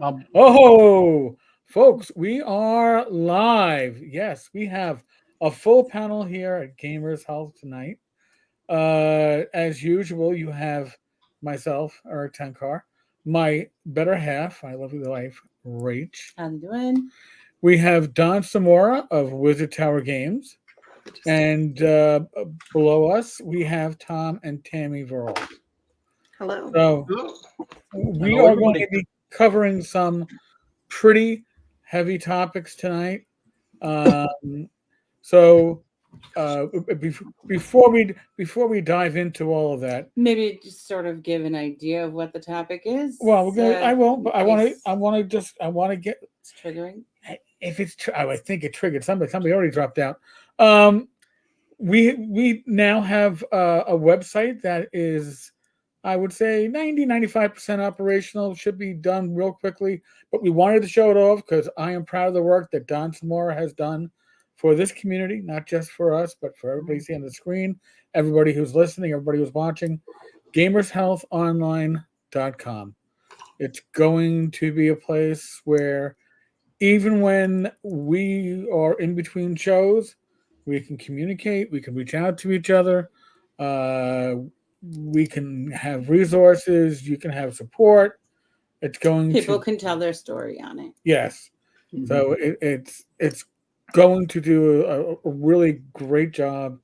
Oh, folks, we are live. Yes, we have a full panel here at Gamers Health tonight. As usual, you have myself, Eric Tenkar, my better half, my lovely wife, Rach. How you doing? We have Don Samora of Wizard Tower Games, and below us we have Tom and Tammy Verl. Hello. So Hello. we Hello, are going everybody. to be covering some pretty heavy topics tonight. Um, so before we dive into all of that, Maybe just sort of give an idea of what the topic is. well, we're gonna. I will, in but I want to. case I want to get. it's triggering. If it's. I think it triggered somebody. Somebody already dropped out. Um, we now have a website that is, I would say, 95% operational. Should be done real quickly, but we wanted to show it off because I am proud of the work that Don Samora has done for this community, not just for us, but for everybody seeing the screen, everybody who's listening, everybody who's watching. GamersHealthOnline.com. It's going to be a place where even when we are in between shows, we can communicate, we can reach out to each other, uh, we can have resources, you can have support. It's going People to, can tell their story on it. yes. Mhm. So it's going to do a really great job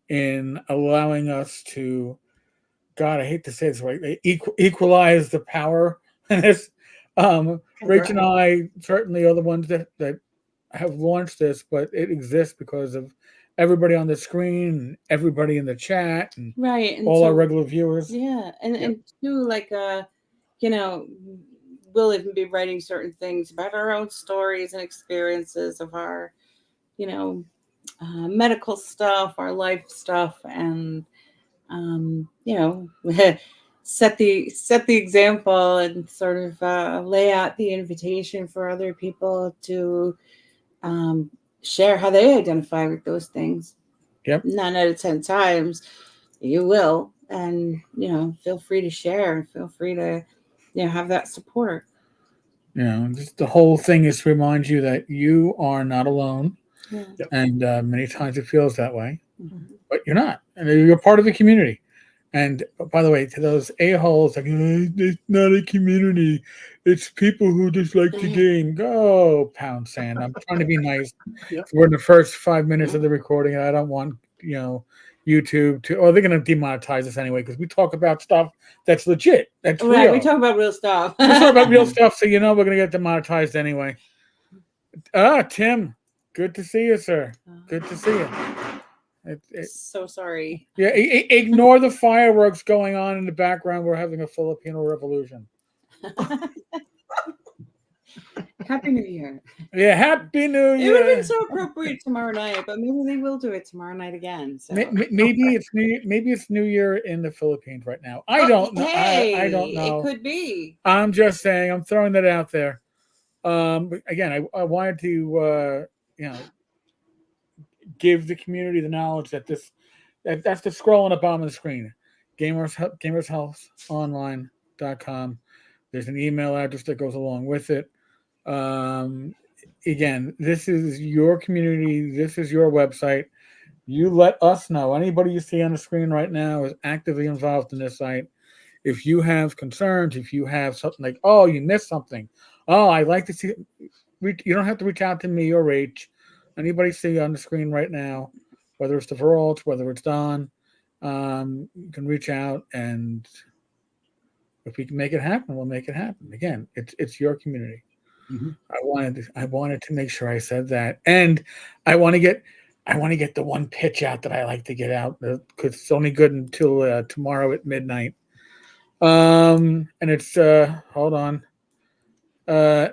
in allowing us to, God, I hate to say this, right? They equalize the power in this. Rich and I certainly are the ones that have launched this, but it exists because of everybody on the screen, and everybody in the chat, and Right. And all our so regular viewers. yeah, and Yep. and too like you know, we'll even be writing certain things about our own stories and experiences of our, you know, medical stuff, our life stuff, and you know, set the example and sort of lay out the invitation for other people to um, share how they identify with those things. Yep. 9 out of 10 times, you will, and feel free to share. Feel free to, have that support. Just the whole thing is to remind you that you are not alone, Yeah. Yep. and many times it feels that way, Mhm. but you're not, and you're part of the community. And by the way, to those a-holes like, it's not a community, it's people who just like the game. Go pound sand. I'm trying to be nice. Yep. We're in the first 5 minutes of the recording, and I don't want YouTube to. Oh, they're going to demonetize us anyway because we talk about stuff that's legit, that's Right, real. we talk about real stuff. We talk about real stuff, so we're going to get demonetized anyway. Tim, good to see you, sir. Good to see you. So sorry. Yeah, ignore the fireworks going on in the background. We're having a Filipino revolution. Happy New Year. Yeah, Happy New It would have Year. been so appropriate tomorrow night, but maybe they will do it tomorrow night again. So Maybe it's New Year in the Philippines right now. I don't know. Hey, I don't know. It could be. I'm just saying. I'm throwing that out there. But again, I wanted to give the community the knowledge that that's the scroll on the bottom of the screen. GamersHealthOnline.com. There's an email address that goes along with it. Again, this is your community. This is your website. You let us know. Anybody you see on the screen right now is actively involved in this site. If you have concerns, if you have something like, oh, you missed something. Oh, I'd like to see. You don't have to reach out to me or Rach. Anybody see on the screen right now, whether it's the Veralt, whether it's Don, you can reach out, and if we can make it happen, we'll make it happen. Again, it's your community. Mhm. I wanted to make sure I said that, and I want to get the one pitch out that I like to get out because it's only good until tomorrow at midnight. And it's hold on. I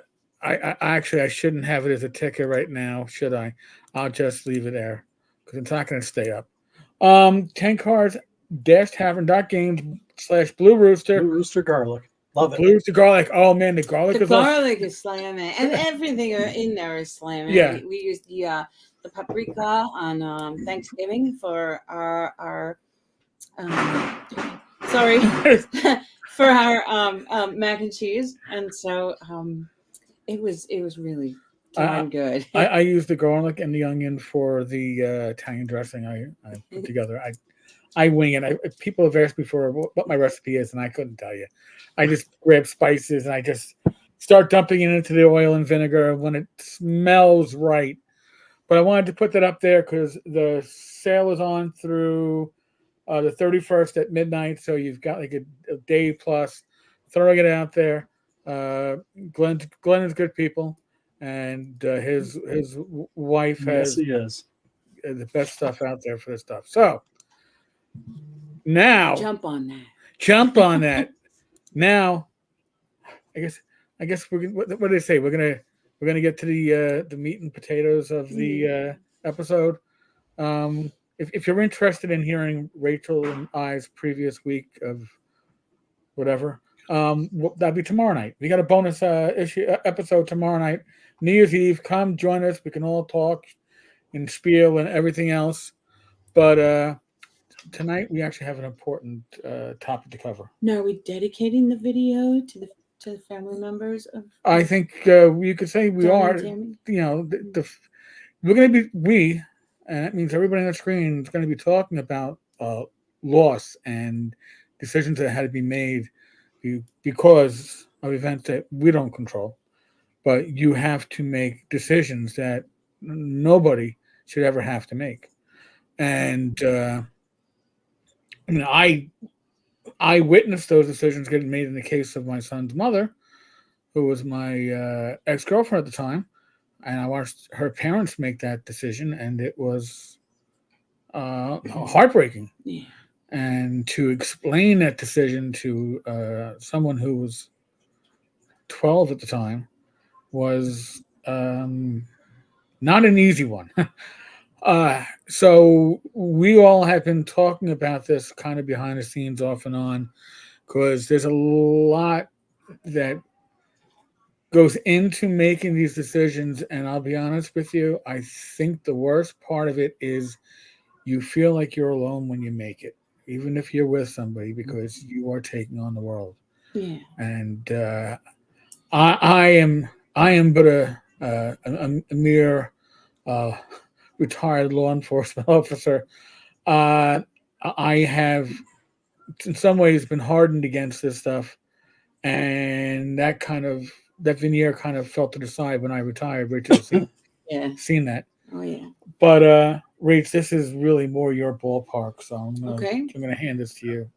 actually I shouldn't have it as a ticker right now, should I? I'll just leave it there because it's not going to stay up. 10 cards tavern.games/Blue Rooster. Blue Rooster garlic. Love it. Blue Rooster garlic. Oh man, the garlic The is awesome. garlic is slamming, and everything in there is slamming. Yeah. We used the paprika on Thanksgiving for our sorry for our mac and cheese, and so it was really darn good. I use the garlic and the onion for the Italian dressing I put together. I wing it. People have asked me for what my recipe is, and I couldn't tell you. I just grab spices and I just start dumping it into the oil and vinegar when it smells right. But I wanted to put that up there because the sale is on through the 31st at midnight. So you've got like a day plus. Throwing it out there. Glenn is good people, and his wife Yes, has he is. the best stuff out there for this stuff. So now Jump on that. jump on that. Now, I guess what do they say? We're gonna get to the meat and potatoes of the episode. If you're interested in hearing Rachel and I's previous week of whatever, that'll be tomorrow night. We got a bonus episode tomorrow night, New Year's Eve. Come join us. We can all talk and spiel and everything else. But tonight we actually have an important topic to cover. Now, are we dedicating the video to the family members of? I think you could say we Don are. and Tammy? You know, we're going to be and that means everybody on the screen is going to be talking about loss and decisions that had to be made because of events that we don't control. But you have to make decisions that nobody should ever have to make. And I mean, I witnessed those decisions getting made in the case of my son's mother, who was my ex-girlfriend at the time, and I watched her parents make that decision, and it was heartbreaking. Yeah. And to explain that decision to someone who was 12 at the time was not an easy one. So we all have been talking about this kind of behind the scenes off and on because there's a lot that goes into making these decisions. And I'll be honest with you, I think the worst part of it is you feel like you're alone when you make it, even if you're with somebody, because you are taking on the world. Yeah. And I am but a mere retired law enforcement officer. I have, in some ways, been hardened against this stuff, and that veneer kind of fell to the side when I retired. Rachel's Yeah. seen that, Oh yeah. but Rach, this is really more your ballpark, so I'm gonna hand this to you.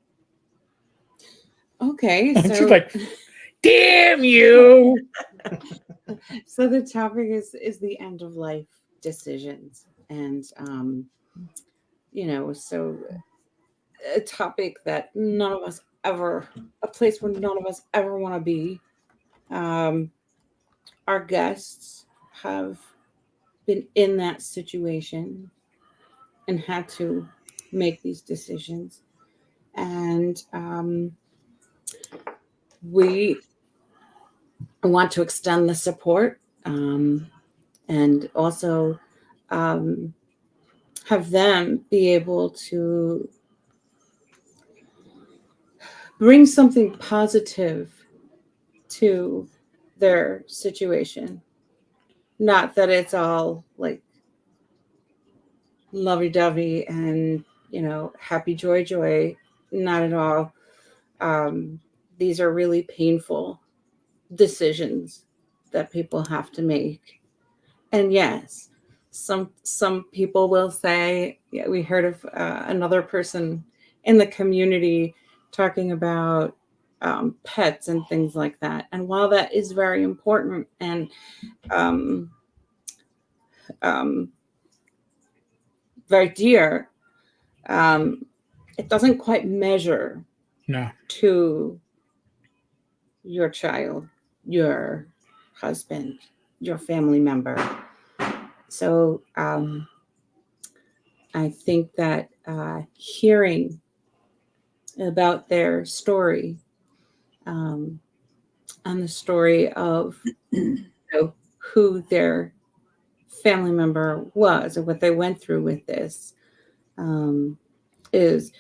Okay. She's So like, "Damn you!" so the topic is the end of life decisions, and so a topic that none of us ever, a place where none of us ever want to be. Our guests have been in that situation and had to make these decisions, and we want to extend the support and also have them be able to bring something positive to their situation. Not that it's all like lovey-dovey and happy joy. Not at all. These are really painful decisions that people have to make. And yes, some people will say, yeah, we heard of another person in the community talking about pets and things like that. And while that is very important and very dear, it doesn't quite measure to your child, your husband, your family member. So I think that hearing about their story and the story of who their family member was and what they went through with this is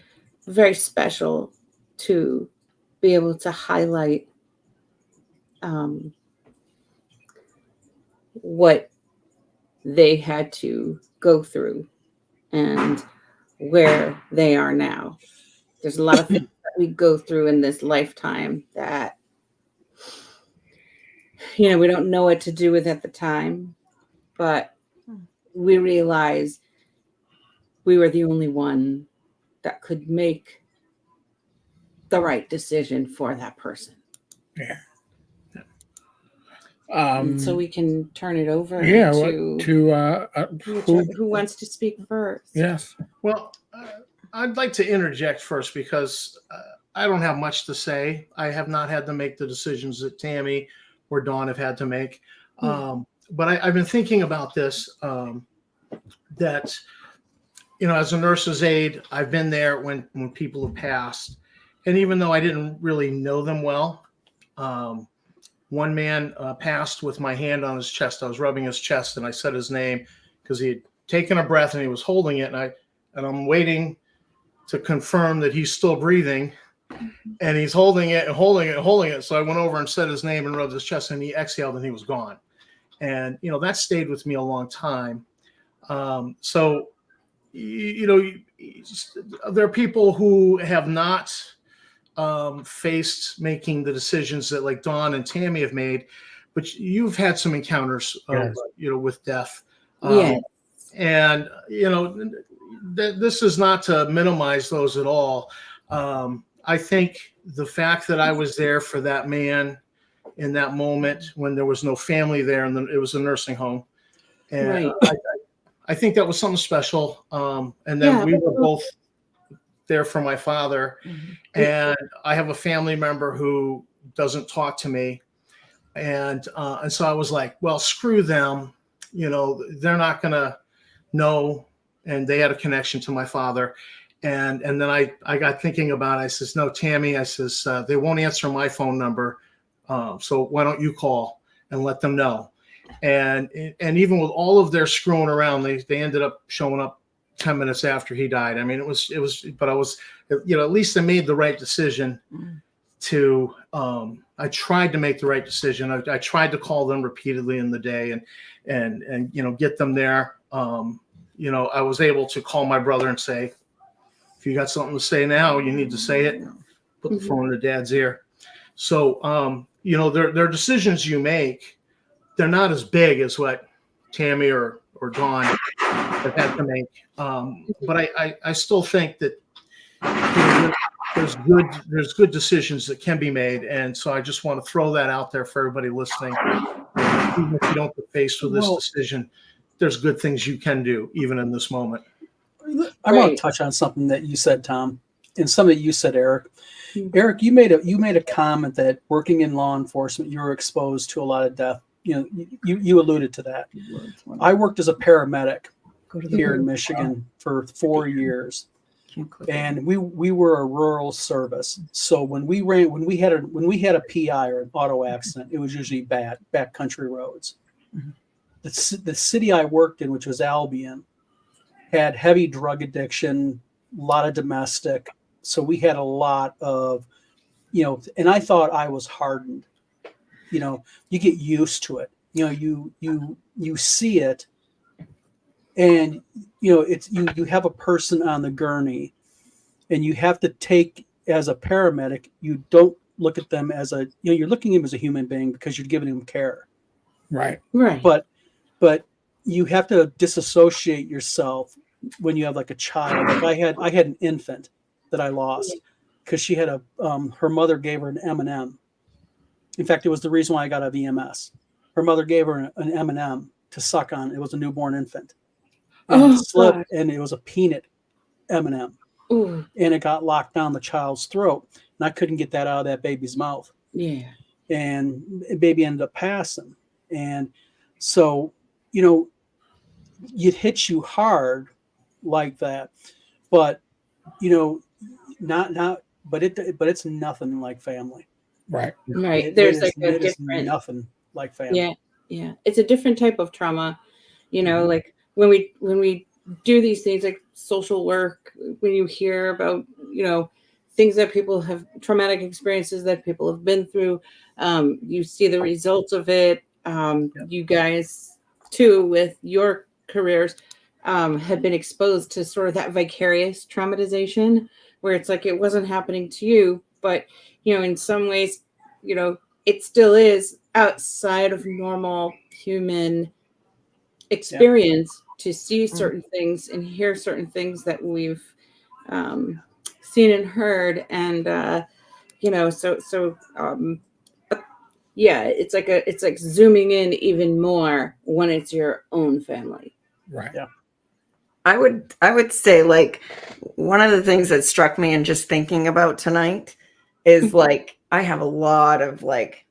very special to be able to highlight what they had to go through and where they are now. There's a lot of things that we go through in this lifetime that, you know, we don't know what to do with at the time, but we realize we were the only one that could make the right decision for that person. Yeah. And so we can turn it over Yeah. to who wants to speak first. Yes. Well, I'd like to interject first because I don't have much to say. I have not had to make the decisions that Tammy or Dawn have had to make. But I've been thinking about this, that, you know, as a nurse's aide, I've been there when people have passed. And even though I didn't really know them well, one man passed with my hand on his chest. I was rubbing his chest and I said his name because he had taken a breath and he was holding it. And I'm waiting to confirm that he's still breathing. And he's holding it and holding it and holding it. So I went over and said his name and rubbed his chest, and he exhaled and he was gone. And, you know, that stayed with me a long time. So, you know, there are people who have not faced making the decisions that like Dawn and Tammy have made, but you've had some encounters, Yes. You know, with death. Yes. And, you know, this is not to minimize those at all. I think the fact that I was there for that man in that moment when there was no family there and it was a nursing home. And Right. I think that was something special. And then we were both there for my father. And I have a family member who doesn't talk to me. And so I was like, well, screw them. You know, they're not going to know. And they had a connection to my father. And then I got thinking about it. I says, no, Tammy, I says, they won't answer my phone number. So why don't you call and let them know? And even with all of their screwing around, they ended up showing up 10 minutes after he died. I mean, it was, but I was, you know, at least I made the right decision to, I tried to make the right decision. I tried to call them repeatedly in the day and, you know, get them there. You know, I was able to call my brother and say, if you got something to say now, you need to say it. Put the phone in Dad's ear. So, you know, there are decisions you make. They're not as big as what Tammy or Dawn have had to make. But I still think that, you know, there's good decisions that can be made. And so I just want to throw that out there for everybody listening. Even if you don't get faced with this decision, there's good things you can do even in this moment. I want to touch on something that you said, Tom, and something that you said, Eric. Eric, you made a comment that working in law enforcement, you were exposed to a lot of death. You know, you alluded to that. I worked as a paramedic here in Michigan for 4 years, and we were a rural service. So when we had a PI or an auto accident, it was usually back country roads. The city I worked in, which was Albion, had heavy drug addiction, a lot of domestic. So we had a lot of, you know, and I thought I was hardened. You know, you get used to it. You know, you see it, and you know it's you have a person on the gurney, and you have to take as a paramedic. You don't look at them as you're looking at them as a human being because you're giving them care. Right. But you have to disassociate yourself when you have like a child. Like I had an infant that I lost because she had her mother gave her an M&M. In fact, it was the reason why I got a VMS. Her mother gave her an M&M to suck on. It was a newborn infant. And it slipped, and it was a peanut M&M. And it got locked down the child's throat. And I couldn't get that out of that baby's mouth. Yeah. And the baby ended up passing. And so, you know, it hits you hard like that. But, you know, but it's nothing like family. Right. There's like a different nothing like family. Yeah. It's a different type of trauma. You know, like when we do these things like social work, when you hear about, you know, things that people have, traumatic experiences that people have been through. You see the results of it. You guys too, with your careers, have been exposed to sort of that vicarious traumatization where it's like it wasn't happening to you, but in some ways, it still is outside of normal human experience to see certain things and hear certain things that we've seen and heard. And yeah, it's like zooming in even more when it's your own family. Right. Yeah. I would say, like, one of the things that struck me in just thinking about tonight is, like, I have a lot of, like,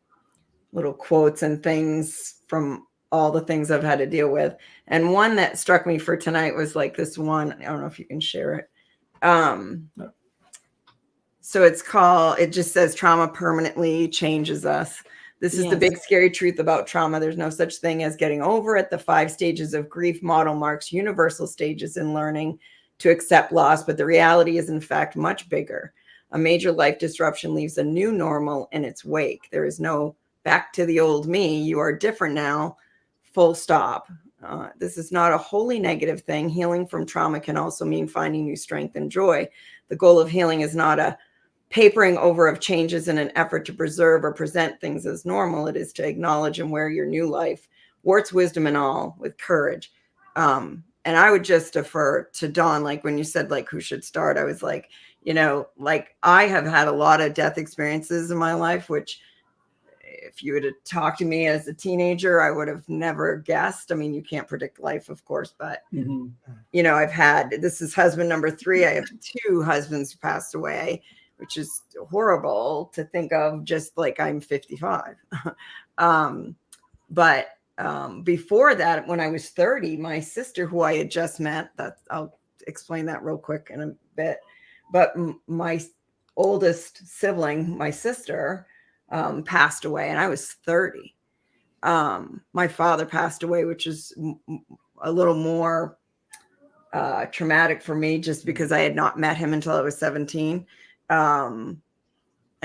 little quotes and things from all the things I've had to deal with. And one that struck me for tonight was like this one. I don't know if you can share it. So it just says trauma permanently changes us. This is the big scary truth about trauma. There's no such thing as getting over it. The 5 stages of grief model marks universal stages in learning to accept loss, but the reality is in fact much bigger. A major life disruption leaves a new normal in its wake. There is no back to the old me. You are different now, full stop. This is not a wholly negative thing. Healing from trauma can also mean finding new strength and joy. The goal of healing is not a papering over of changes in an effort to preserve or present things as normal. It is to acknowledge and wear your new life, warts, wisdom, and all, with courage. And I would just defer to Dawn, like when you said, like, who should start? I was like, like, I have had a lot of death experiences in my life, which if you would have talked to me as a teenager, I would have never guessed. I mean, you can't predict life, of course, but I've had, this is husband number 3. I have 2 husbands who passed away, which is horrible to think of, just like I'm 55. But before that, when I was 30, my sister, who I had just met, I'll explain that real quick in a bit. But my oldest sibling, my sister, passed away, and I was 30. My father passed away, which is a little more traumatic for me, just because I had not met him until I was 17. And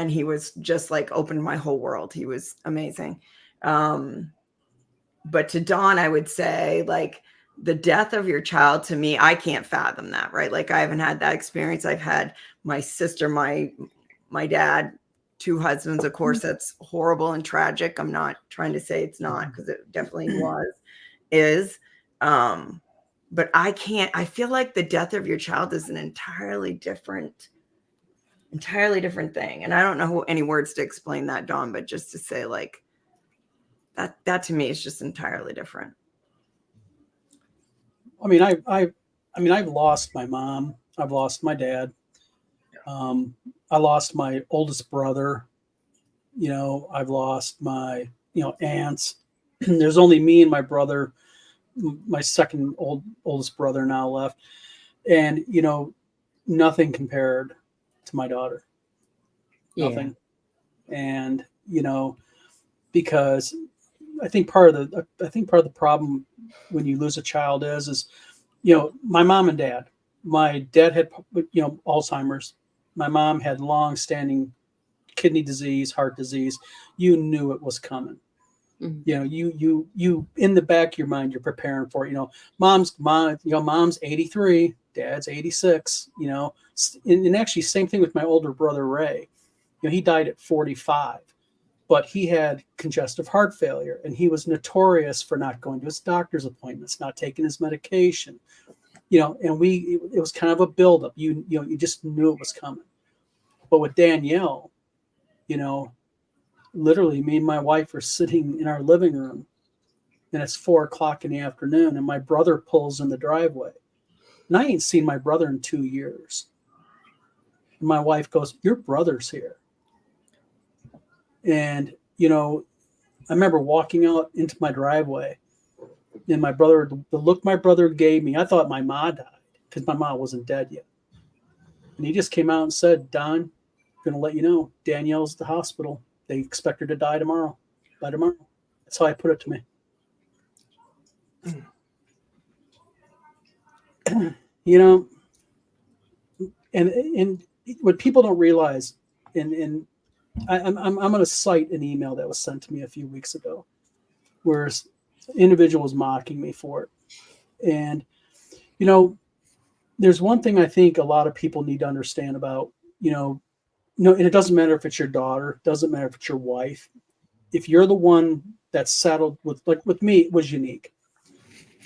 he was just like opened my whole world. He was amazing. But to Dawn, I would say, like, the death of your child, to me, I can't fathom that, right? Like, I haven't had that experience. I've had my sister, my dad, 2 husbands. Of course, that's horrible and tragic. I'm not trying to say it's not, because it definitely is. But I feel like the death of your child is an entirely different thing. And I don't know any words to explain that, Dawn, but just to say, like, that to me is just entirely different. I mean, I've lost my mom. I've lost my dad. I lost my oldest brother. I've lost my, aunts. There's only me and my brother, my second oldest brother now left. And, nothing compared to my daughter. Nothing. And, because I think part of the problem when you lose a child is, my mom and dad. My dad had, Alzheimer's. My mom had long-standing kidney disease, heart disease. You knew it was coming. You in the back of your mind, you're preparing for it. Mom's 83, dad's 86. And actually, same thing with my older brother Ray. He died at 45. But he had congestive heart failure, and he was notorious for not going to his doctor's appointments, not taking his medication. And it was kind of a buildup. You just knew it was coming. But with Danielle, literally, me and my wife are sitting in our living room, and it's 4:00 in the afternoon, and my brother pulls in the driveway, and I ain't seen my brother in 2 years. And my wife goes, "Your brother's here." And, I remember walking out into my driveway, and my brother, the look my brother gave me, I thought my mom died, because my mom wasn't dead yet. And he just came out and said, "Don, I'm going to let you know, Danielle's at the hospital. They expect her to die tomorrow, by tomorrow." That's how I put it to me. And what people don't realize, and I'm going to cite an email that was sent to me a few weeks ago, where an individual was mocking me for it. And, there's one thing I think a lot of people need to understand about, and it doesn't matter if it's your daughter, doesn't matter if it's your wife. If you're the one that's settled with, like with me, it was unique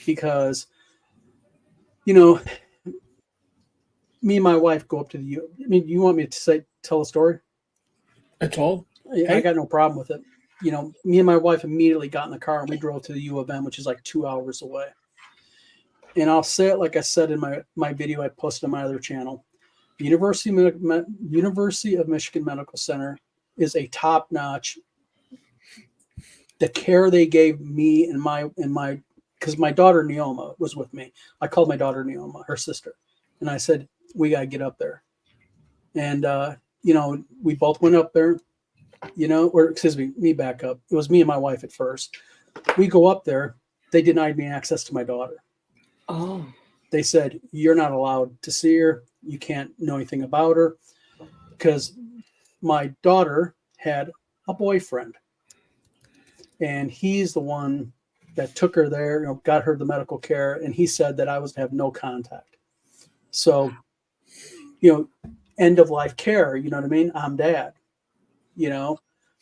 because, me and my wife go up to the you want me to tell a story? That's all. I got no problem with it. Me and my wife immediately got in the car and we drove to the U of M, which is like 2 hours away. And I'll say it like I said in my video I posted on my other channel. The University of Michigan Medical Center is a top-notch. The care they gave me and my because my daughter Neoma was with me. I called my daughter Neoma, her sister, and I said, we got to get up there. And, we both went up there, or excuse me back up. It was me and my wife at first. We go up there. They denied me access to my daughter. Oh. They said, you're not allowed to see her. You can't know anything about her because my daughter had a boyfriend. And he's the one that took her there, got her the medical care. And he said that I was to have no contact. So, end of life care, you know what I mean? I'm dad,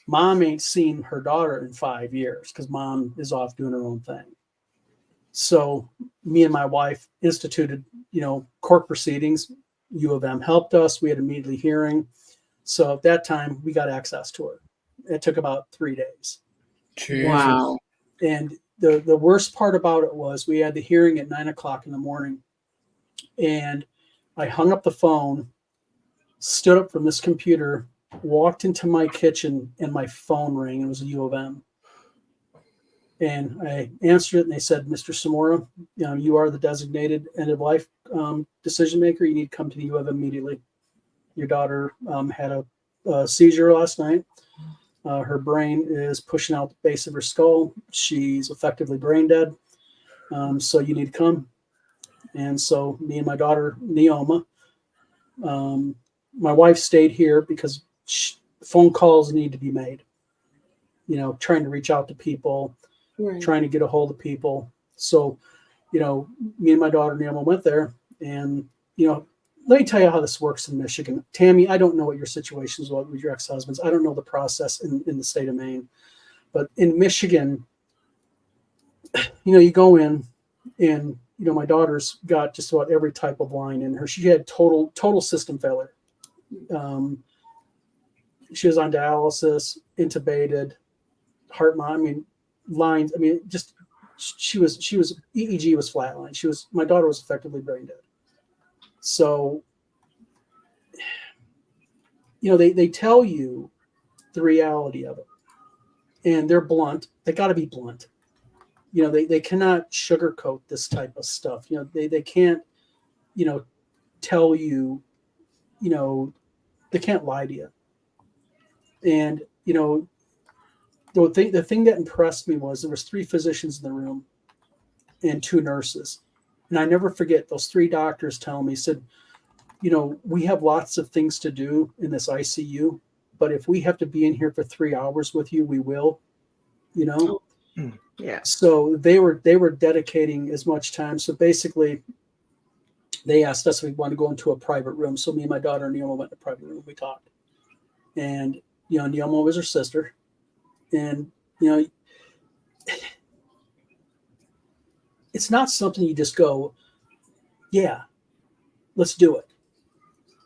mom ain't seen her daughter in 5 years because mom is off doing her own thing. So me and my wife instituted, court proceedings. U of M helped us. We had immediately hearing. So at that time we got access to her. It took about 3 days. Jesus. Wow. And the worst part about it was we had the hearing at 9:00 in the morning. And I hung up the phone, stood up from this computer, walked into my kitchen, and my phone rang. It was a U of M. And I answered it, and they said, Mr. Samora, you are the designated end-of-life decision maker. You need to come to the U of M immediately. Your daughter had a seizure last night. Her brain is pushing out the base of her skull. She's effectively brain dead. So you need to come. And so me and my daughter, Neoma, my wife stayed here because phone calls need to be made, trying to reach out to people, Right. trying to get a hold of people. So, me and my daughter, Neoma, went there and, let me tell you how this works in Michigan. Tammy, I don't know what your situation is with your ex-husbands. I don't know the process in the state of Maine, but in Michigan, you go in and, my daughter's got just about every type of line in her. She had total system failure. She was on dialysis, intubated, heart monitor. Lines. Just she was EEG was flatline. My daughter was effectively brain dead. So, they tell you the reality of it, and they're blunt. They got to be blunt. They cannot sugarcoat this type of stuff. They can't, tell you, they can't lie to you. And, the thing that impressed me was there was 3 physicians in the room and 2 nurses. And I never forget those 3 doctors telling me, said, we have lots of things to do in this ICU, but if we have to be in here for 3 hours with you, we will, Yeah. So they were dedicating as much time. So basically they asked us if we wanted to go into a private room. So me and my daughter Neoma went to a private room. We talked. And, Neoma was her sister. And, it's not something you just go, yeah, let's do it.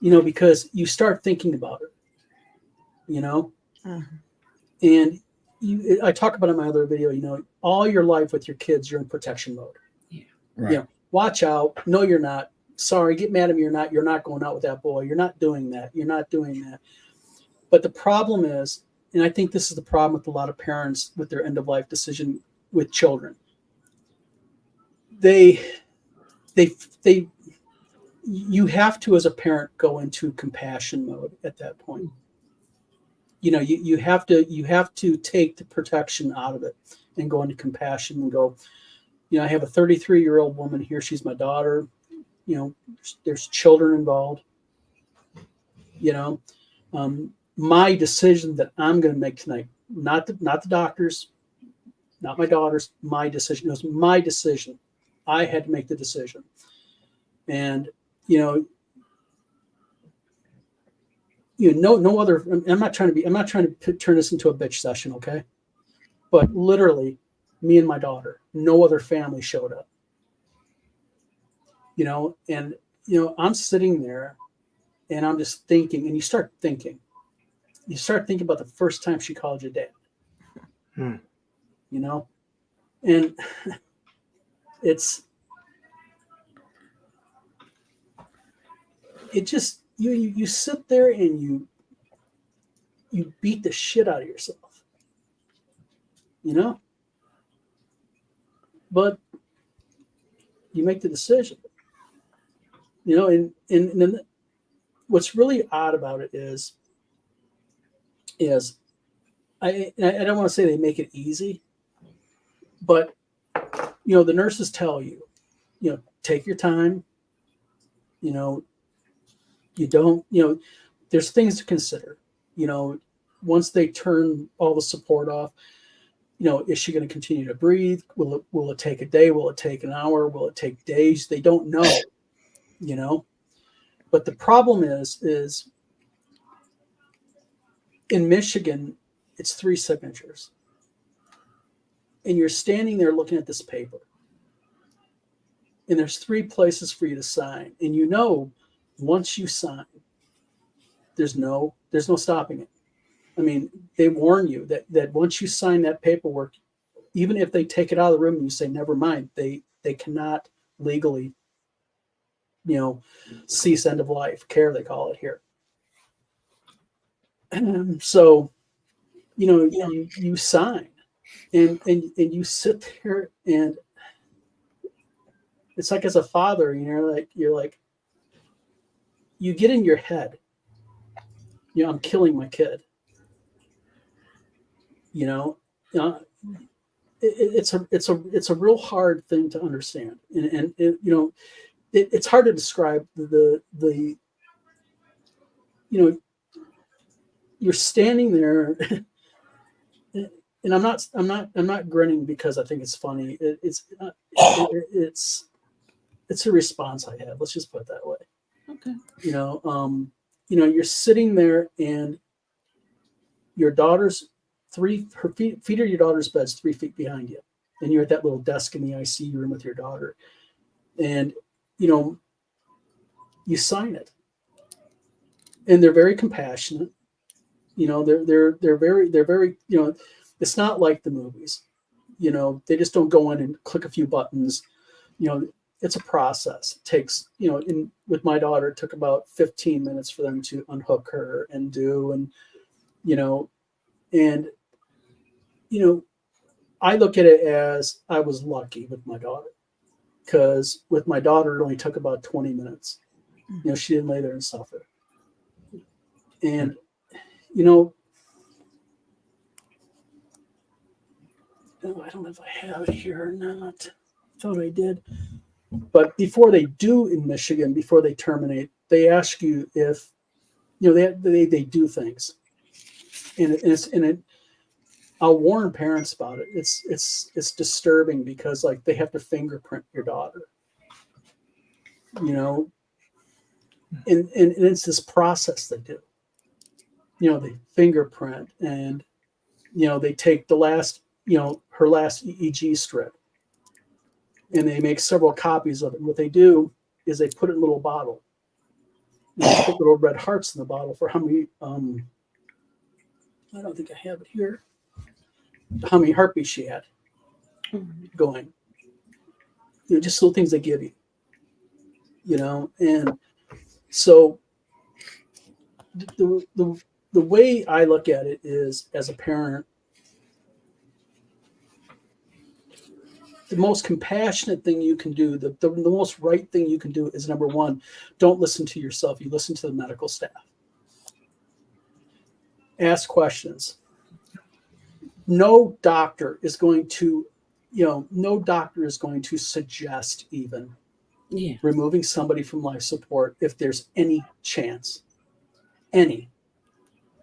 Because you start thinking about it, Mhm. and I talk about it in my other video, all your life with your kids, you're in protection mode. Yeah. Right. Watch out. No, you're not. Sorry, get mad at me. You're not going out with that boy. You're not doing that. You're not doing that. But the problem is, and I think this is the problem with a lot of parents with their end of life decision with children. You have to, as a parent, go into compassion mode at that point. You have to take the protection out of it and go into compassion and go, I have a 33-year-old woman here. She's my daughter. There's children involved. You know, my decision that I'm going to make tonight, not the doctors, not my daughter's, my decision. It was my decision. I had to make the decision. And, no other, I'm not trying to turn this into a bitch session. Okay. But literally me and my daughter, no other family showed up, and, I'm sitting there and I'm just thinking, and you start thinking about the first time she called you dad, and it just, you sit there and you beat the shit out of yourself, but you make the decision, and then what's really odd about it is I don't want to say they make it easy, but the nurses tell you, take your time, you don't, there's things to consider, once they turn all the support off, is she going to continue to breathe? Will it take a day? Will it take an hour? Will it take days? They don't know, but the problem is in Michigan, it's 3 signatures, and you're standing there looking at this paper, and there's 3 places for you to sign, and once you sign, there's no stopping it. I mean, they warn you that once you sign that paperwork, even if they take it out of the room and you say never mind, they cannot legally, cease end of life care, they call it here. So, you sign, and you sit there, and it's like, as a father, you're like, you get in your head, I'm killing my kid. It's a real hard thing to understand, and it's hard to describe the you're standing there, and I'm not grinning because I think it's funny. It's a response I have. Let's just put it that way. Okay. You're sitting there, and your daughter's her feet are your daughter's bed's 3 feet behind you, and you're at that little desk in the ICU room with your daughter, and you sign it, and they're very compassionate. They're very it's not like the movies. They just don't go in and click a few buttons. It's a process. It takes, with my daughter, it took about 15 minutes for them to unhook her and I look at it as I was lucky with my daughter, because with my daughter, it only took about 20 minutes. She didn't lay there and suffer. And, I don't know if I have it here or not. I thought I did. But before they do in Michigan, before they terminate, they ask you if, they do things. And I'll warn parents about it. It's disturbing, because like, they have to fingerprint your daughter, and it's this process they do. They fingerprint, and they take the last, her last EEG strip, and they make several copies of it. And what they do is they put it in a little bottle. They put little red hearts in the bottle for how many, I don't think I have it here, how many heartbeats she had going. Just little things they give you, and so the way I look at it is, as a parent, the most compassionate thing you can do, the most right thing you can do is, number one, don't listen to yourself. You listen to the medical staff. Ask questions. No doctor is going to suggest even removing somebody from life support if there's any chance. any.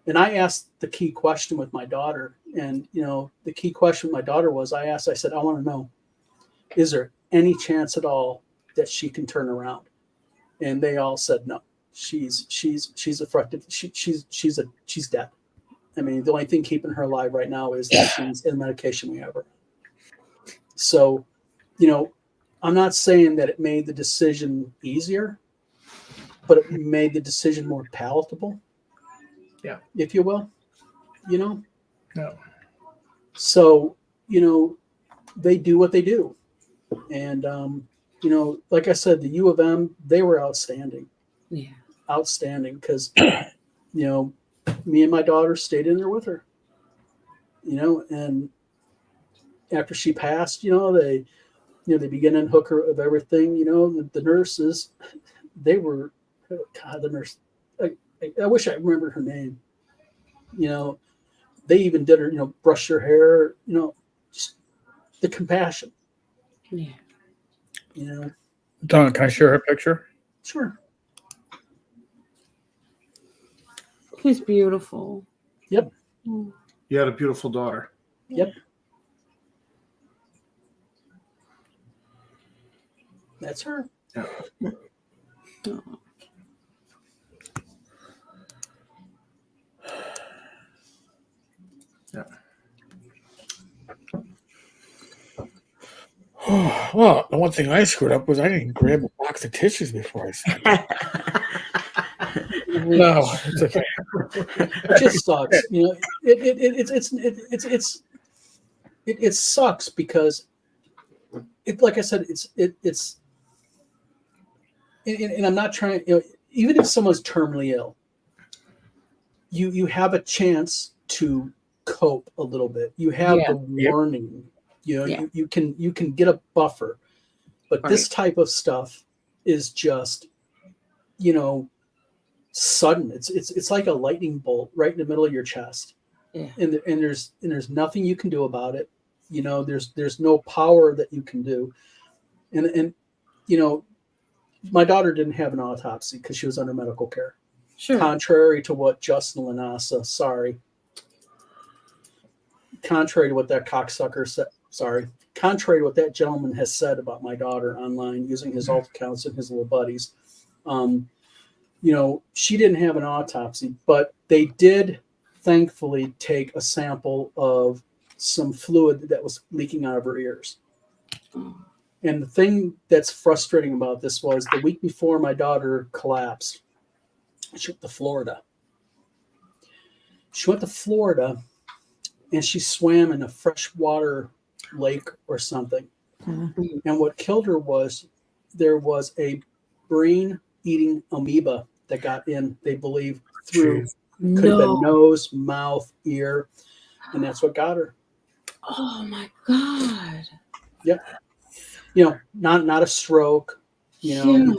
And I asked the key question with my daughter, and the key question with my daughter was, I said, I want to know, is there any chance at all that she can turn around? And they all said no. She's affected. She's dead. I mean, the only thing keeping her alive right now is that she's in medication we have her. So, I'm not saying that it made the decision easier, but it made the decision more palatable. Yeah. If you will, Yeah. So, they do what they do. And, like I said, the U of M, they were outstanding. Yeah. Outstanding. Because, me and my daughter stayed in there with her, and after she passed, they began to unhook her of everything. The nurses, they were, God, the nurse, I wish I remembered her name. They even did her, brush her hair, just the compassion. Yeah. Don, can I share her picture? Sure. She's beautiful. Yep. Mm. You had a beautiful daughter. Yep. That's her. Yeah. Oh. Yeah. Well, the one thing I screwed up was I didn't grab a box of tissues before I said it. No, it's okay. It just sucks. It sucks because like I said, it's and I'm not trying, even if someone's terminally ill, you have a chance to cope a little bit. You have the warning, you can get a buffer, but this type of stuff is just, sudden. It's like a lightning bolt right in the middle of your chest. Yeah. And there's nothing you can do about it. There's no power that you can do. And my daughter didn't have an autopsy because she was under medical care. Sure. Contrary to what Justin Lanasa, contrary to what that cocksucker said, contrary to what that gentleman has said about my daughter online using his alt accounts and his little buddies, she didn't have an autopsy, but they did thankfully take a sample of some fluid that was leaking out of her ears. And the thing that's frustrating about this was the week before my daughter collapsed, she went to Florida. And she swam in a freshwater lake or something. Mhm. And what killed her was there was a brain-eating amoeba that got in, they believe, through, could have been nose, mouth, ear, and that's what got her. Oh my God. Yep. Not a stroke. You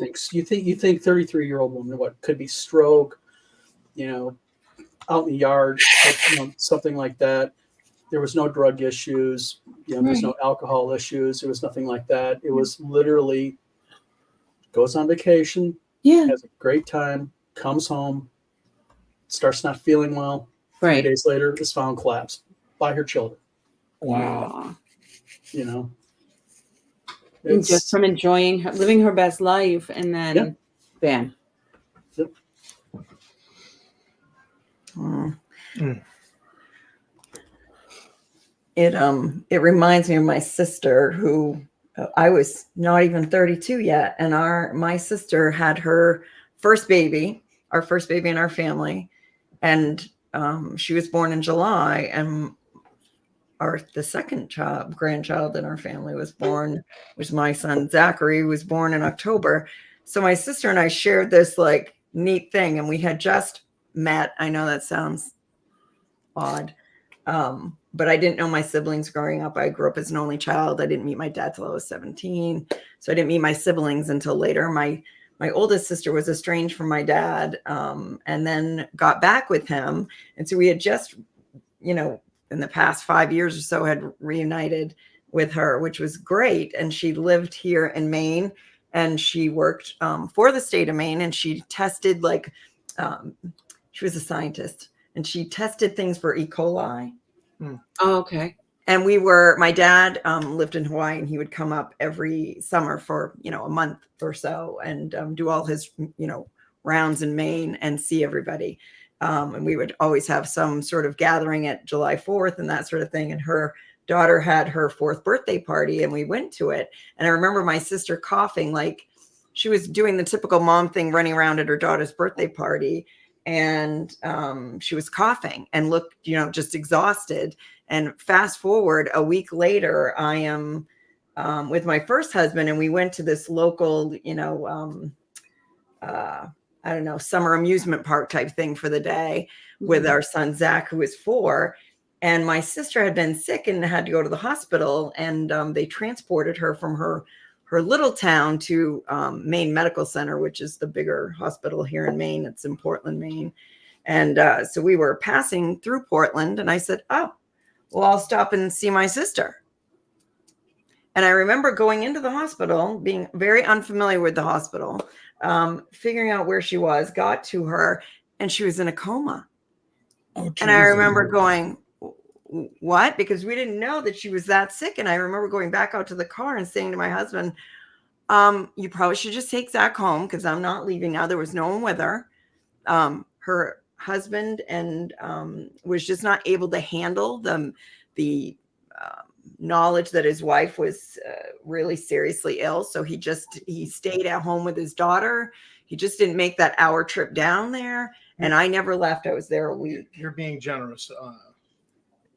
think 33-year-old woman, what could be stroke, out in the yard, something like that. There was no drug issues, there's no alcohol issues. There was nothing like that. It was literally goes on vacation, has a great time, comes home, starts not feeling well. 3 days later is found collapsed by her children. Wow. Just from enjoying living her best life, and then bam. Yep. It reminds me of my sister, who I was not even 32 yet, and my sister had her first baby, our first baby in our family, and she was born in July, and the second grandchild in our family was born, which my son Zachary was born in October. So my sister and I shared this like neat thing, and we had just met. I know that sounds odd, but I didn't know my siblings growing up. I grew up as an only child. I didn't meet my dad till I was 17, so I didn't meet my siblings until later. My oldest sister was estranged from my dad, and then got back with him, and so we had just, in the past 5 years or so, had reunited with her, which was great. And she lived here in Maine, and she worked for the state of Maine, and she tested She was a scientist, and she tested things for E. coli. Oh, okay. And my dad lived in Hawaii, and he would come up every summer for, a month or so and do all his, rounds in Maine and see everybody. And we would always have some sort of gathering at July 4th and that sort of thing. And her daughter had her 4th birthday party, and we went to it. And I remember my sister coughing, like she was doing the typical mom thing, running around at her daughter's birthday party. And she was coughing and looked, just exhausted. And fast forward a week later, I am with my first husband, and we went to this local, I don't know, summer amusement park type thing for the day with our son, Zach, who was 4. And my sister had been sick and had to go to the hospital, and they transported her from her little town to Maine Medical Center, which is the bigger hospital here in Maine. It's in Portland, Maine. And so we were passing through Portland, and I said, oh, well, I'll stop and see my sister. And I remember going into the hospital, being very unfamiliar with the hospital, figuring out where she was, got to her, and she was in a coma. Oh, and I remember going, what? Because we didn't know that she was that sick. And I remember going back out to the car and saying to my husband, you probably should just take Zach home, because I'm not leaving now. There was no one with her. Her husband and was just not able to handle the knowledge that his wife was really seriously ill. So he stayed at home with his daughter. He just didn't make that hour trip down there. And I never left. I was there a week. You're being generous.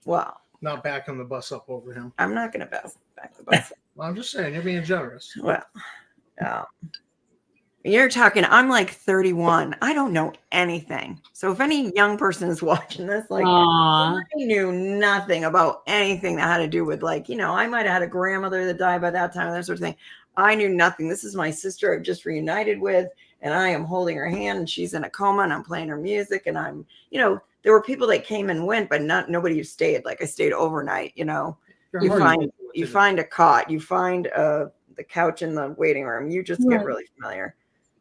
Well, not backing the bus up over him. I'm not going to back the bus up. Well, I'm just saying, you're being generous. Well, you're talking, I'm like 31. I don't know anything. So if any young person is watching this, like, I knew nothing about anything that had to do with, like, I might have had a grandmother that died by that time, that sort of thing. I knew nothing. This is my sister I've just reunited with, and I am holding her hand, and she's in a coma, and I'm playing her music, and I'm, there were people that came and went, but nobody stayed. Like, I stayed overnight. You find a cot, you find the couch in the waiting room. You just get really familiar.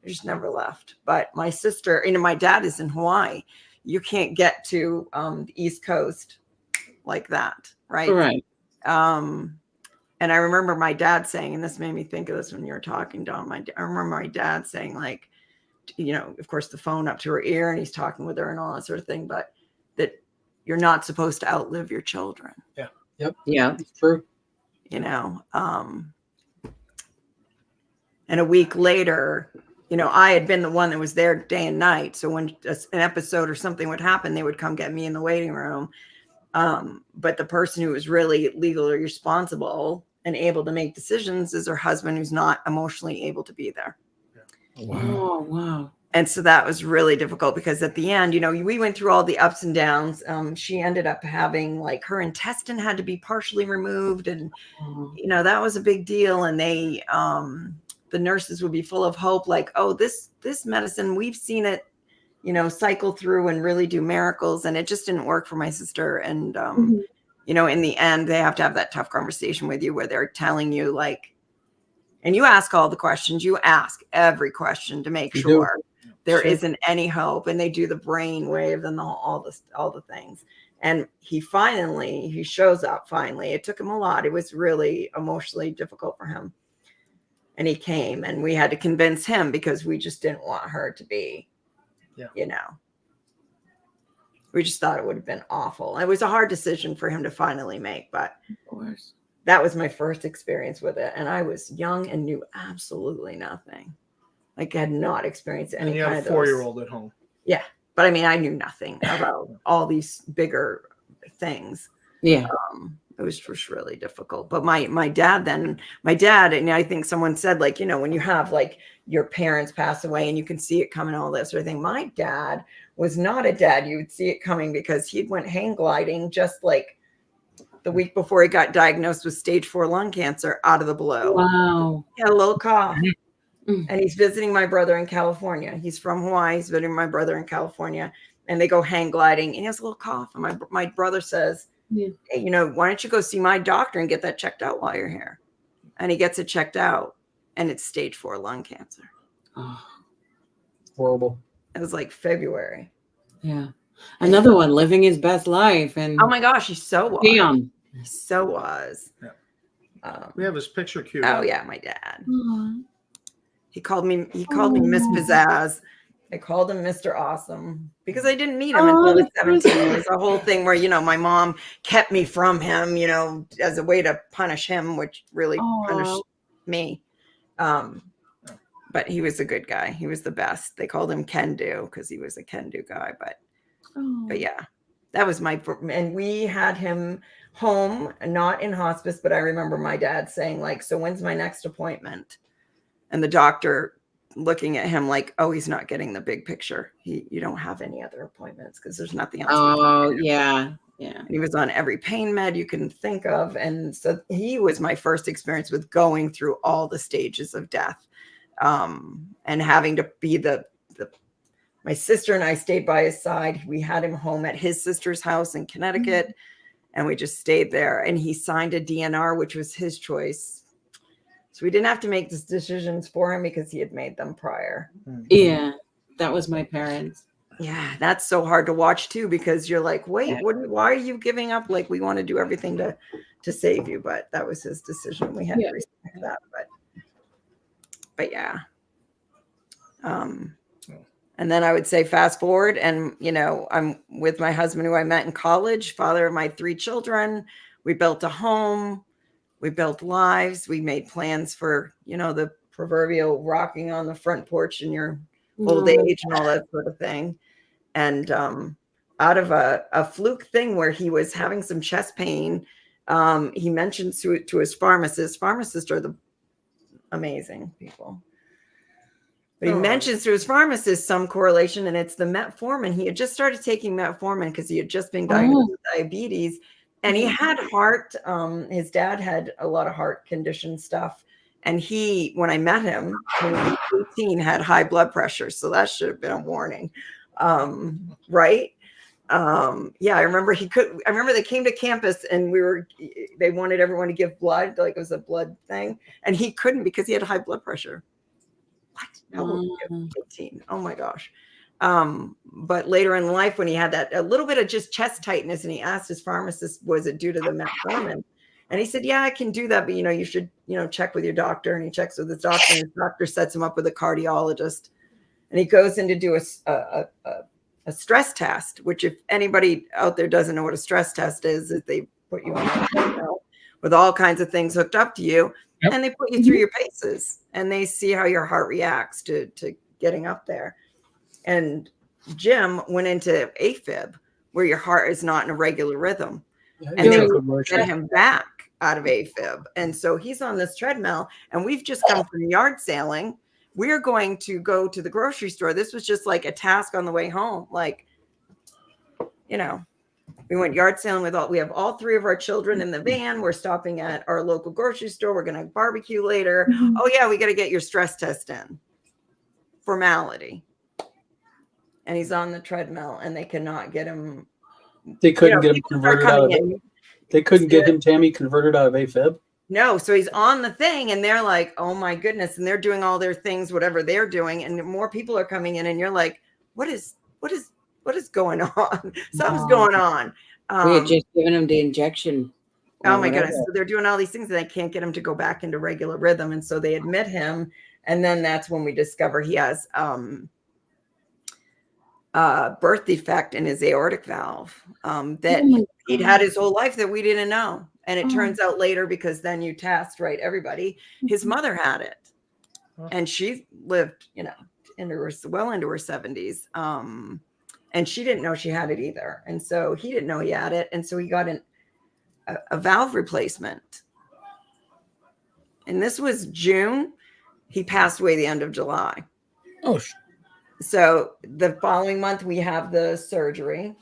I just never left. But my sister, my dad is in Hawaii. You can't get to the East Coast like that, right? Right. And I remember my dad saying, and this made me think of this when you were talking, Dawn. I remember my dad saying, like, of course, the phone up to her ear, and he's talking with her and all that sort of thing, but that you're not supposed to outlive your children. Yeah. Yep. Yeah. It's true. And a week later, I had been the one that was there day and night. So when an episode or something would happen, they would come get me in the waiting room. But the person who was really legally responsible and able to make decisions is her husband, who's not emotionally able to be there. Wow. Oh, wow. And so that was really difficult, because at the end, we went through all the ups and downs. She ended up having, like, her intestine had to be partially removed. And, that was a big deal. And they, the nurses would be full of hope, like, oh, this medicine, we've seen it, cycle through and really do miracles. And it just didn't work for my sister. And, in the end, they have to have that tough conversation with you where they're telling you, like, and you ask all the questions, you ask every question to make sure there isn't any hope. And they do the brain wave and all the things. And he shows up finally. It took him a lot. It was really emotionally difficult for him. And he came, and we had to convince him, because we just didn't want her to be, we just thought it would have been awful. It was a hard decision for him to finally make, but Of course. that was my first experience with it. And I was young and knew absolutely nothing. Like, I had not experienced any and you kind have of a 4-year-old at home. Yeah. But I mean, I knew nothing about all these bigger things. Yeah. It was just really difficult. But my dad, and I think someone said, like, when you have, like, your parents pass away and you can see it coming, all that sort of thing. My dad was not a dad you would see it coming, because he went hang gliding just like the week before he got diagnosed with stage 4 lung cancer out of the blue. Wow. He had a little cough. And he's visiting my brother in California. He's from Hawaii. He's visiting my brother in California, and they go hang gliding, and he has a little cough. And my brother says, hey, why don't you go see my doctor and get that checked out while you're here? And he gets it checked out, and it's stage 4 lung cancer. Oh. Horrible. It was like February. Yeah. Another one, living his best life. And Oh my gosh, he so was. damn. He so was. Yeah. Um, We have his picture queued oh up. yeah, my dad. Aw. He called me Miss Pizzazz. I called him Mr. Awesome because I didn't meet him until I was 17. It was a whole thing where, you know, my mom kept me from him, you know, as a way to punish him, which really punished me. But he was a good guy. He was the best. They called him Can Do because he was a can do guy. But yeah, that was and we had him home, not in hospice, but I remember my dad saying, like, so when's my next appointment? And the doctor looking at him like, oh, he's not getting the big picture. You don't have any other appointments because there's nothing else. Oh, yeah. Yeah. And he was on every pain med you can think of. And so he was my first experience with going through all the stages of death, and having to be my sister and I stayed by his side. We had him home at his sister's house in Connecticut, and we just stayed there. And he signed a DNR, which was his choice. So we didn't have to make these decisions for him because he had made them prior. Yeah. That was my parents. Yeah, that's so hard to watch too, because you're like, wait, why are you giving up? Like, we want to do everything to save you, but that was his decision. We had to respect that. But yeah. And then I would say fast forward, and you know, I'm with my husband who I met in college, father of my 3 children. We built a home. We built lives. We made plans for, you know, the proverbial rocking on the front porch in your old age and all that sort of thing. And out of a fluke thing where he was having some chest pain, he mentioned to his pharmacist. Pharmacists are the amazing people. But he mentions to his pharmacist some correlation, and it's the metformin. He had just started taking metformin because he had just been diagnosed with diabetes. And he had heart, his dad had a lot of heart condition stuff. And he, when I met him, when he was 18, had high blood pressure. So that should have been a warning. Right. Yeah, I remember they came to campus and they wanted everyone to give blood, like it was a blood thing. And he couldn't because he had high blood pressure. What? How old were you? 18. Oh my gosh. But later in life, when he had a little bit of just chest tightness, and he asked his pharmacist, was it due to the metformin? And he said, yeah, I can do that, but you should, check with your doctor. And he checks with his doctor, and his doctor sets him up with a cardiologist. And he goes in to do a stress test, which if anybody out there doesn't know what a stress test is they put you on a treadmill with all kinds of things hooked up to you. Yep. And they put you through your paces, and they see how your heart reacts to getting up there. And Jim went into AFib, where your heart is not in a regular rhythm. And they get him back out of AFib. And so he's on this treadmill, and we've just come from yard sailing. We're going to go to the grocery store. This was just like a task on the way home. Like, we went yard sailing we have all 3 of our children in the van. We're stopping at our local grocery store. We're going to barbecue later. Mm-hmm. Oh yeah, we got to get your stress test in. Formality. And he's on the treadmill, and they cannot get him. They couldn't get him converted out of it. They couldn't get him, Tammy, converted out of AFib. No, so he's on the thing, and they're like, "Oh my goodness!" And they're doing all their things, whatever they're doing, and more people are coming in, and you're like, "What is going on? Something's going on." We had just given him the injection. Oh my goodness! So they're doing all these things, and they can't get him to go back into regular rhythm, and so they admit him, and then that's when we discover he has birth defect in his aortic valve that he'd had his whole life that we didn't know. And it turns out later, because then you test, right, everybody, his mother had it. And she lived, well into her 70s. And she didn't know she had it either. And so he didn't know he had it. And so he got a valve replacement. And this was June. He passed away the end of July. Oh, so the following month, we have the surgery.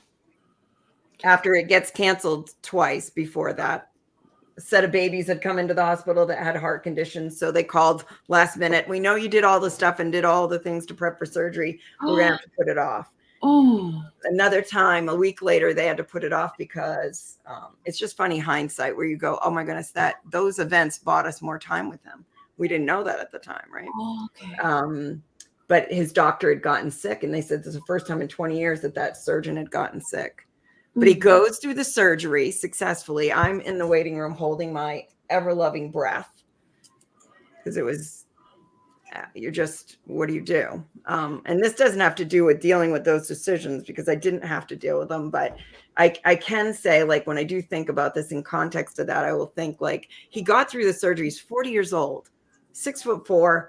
After it gets canceled twice before that, a set of babies had come into the hospital that had heart conditions. So they called last minute. We know you did all the stuff and did all the things to prep for surgery. We're going to have to put it off. Another time, a week later, they had to put it off because it's just funny hindsight where you go, oh my goodness, those events bought us more time with him. We didn't know that at the time, right? Oh, okay. but his doctor had gotten sick, and they said this is the first time in 20 years that surgeon had gotten sick. But he goes through the surgery successfully. I'm in the waiting room holding my ever-loving breath because it was, you're just, what do you do? And this doesn't have to do with dealing with those decisions because I didn't have to deal with them. But I can say, like, when I do think about this in context of that, I will think, like, he got through the surgery. He's 40 years old, 6'4",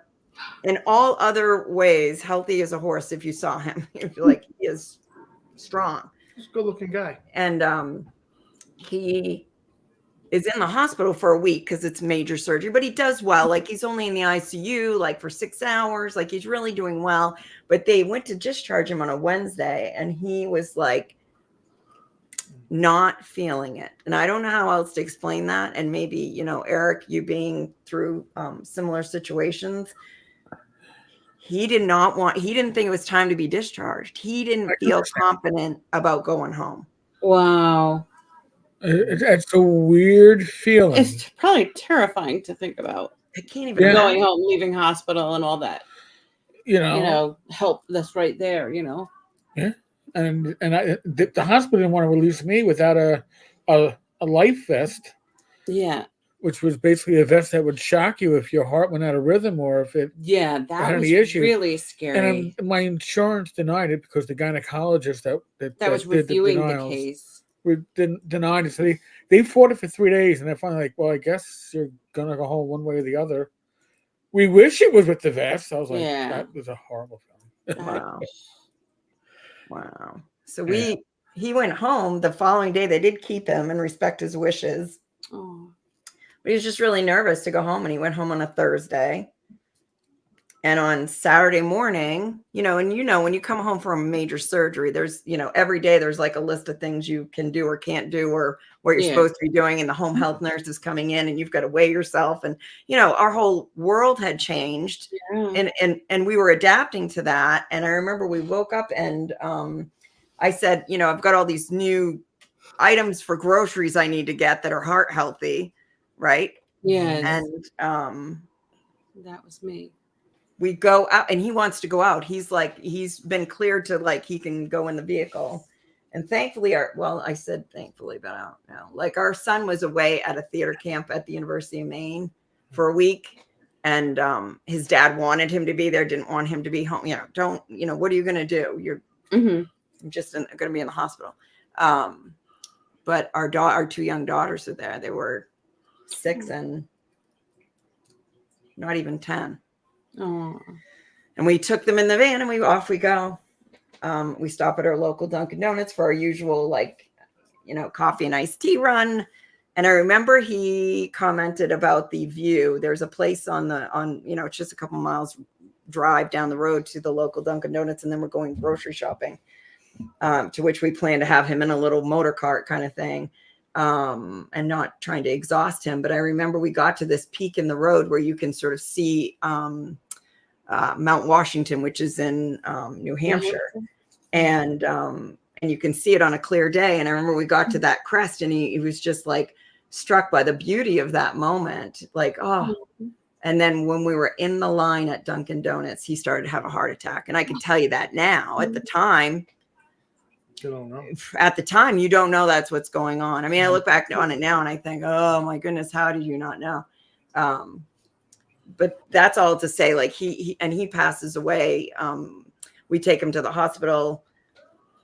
in all other ways, healthy as a horse. If you saw him, you'd be like, he is strong. He's a good-looking guy. And he is in the hospital for a week because it's major surgery, but he does well. Like, he's only in the ICU like for 6 hours. Like, he's really doing well. But they went to discharge him on a Wednesday, and he was like not feeling it. And I don't know how else to explain that. And maybe, you know, Erik, you being through similar situations, he didn't think it was time to be discharged. He didn't feel confident about going home. Wow. It's a weird feeling. It's probably terrifying to think about. I can't even Going home, leaving hospital, and all that. You know, help that's right there. You know. Yeah, and the hospital didn't want to release me without a life vest. Yeah. Which was basically a vest that would shock you if your heart went out of rhythm or if it that had was any issues. Really scary. And my insurance denied it because the gynecologist that was reviewing the case. We denied it. So they fought it for 3 days, and they're finally like, well, I guess you're gonna go home one way or the other. We wish it was with the vest. I was like, that was a horrible feeling. Wow. Wow. So he went home the following day. They did keep him and respect his wishes. Oh. He was just really nervous to go home, and he went home on a Thursday. And on Saturday morning, when you come home from a major surgery, there's, every day there's like a list of things you can do or can't do or what you're supposed to be doing. And the home health nurse is coming in and you've got to weigh yourself. And, our whole world had changed and we were adapting to that. And I remember we woke up and I said, I've got all these new items for groceries I need to get that are heart healthy. Right. Yeah. And that was me. We go out and he wants to go out. He's been cleared to he can go in the vehicle. And thankfully I said thankfully, but I don't know. Like our son was away at a theater camp at the University of Maine for a week. And his dad wanted him to be there, didn't want him to be home. What are you going to do? You're just going to be in the hospital. But our two young daughters are there. They were 6 and not even 10. Oh. And we took them in the van and off we go. We stop at our local Dunkin' Donuts for our usual, coffee and iced tea run. And I remember he commented about the view. There's a place it's just a couple miles drive down the road to the local Dunkin' Donuts. And then we're going grocery shopping, to which we plan to have him in a little motor cart kind of thing. And not trying to exhaust him. But I remember we got to this peak in the road where you can sort of see Mount Washington, which is in New Hampshire. And you can see it on a clear day. And I remember we got to that crest and he was just struck by the beauty of that moment. And then when we were in the line at Dunkin' Donuts, he started to have a heart attack. And I can tell you that now. At the time, you don't know. At the time, you don't know that's what's going on. I mean, I look back on it now and I think, oh my goodness, how did you not know? But that's all to say, he passes away. We take him to the hospital.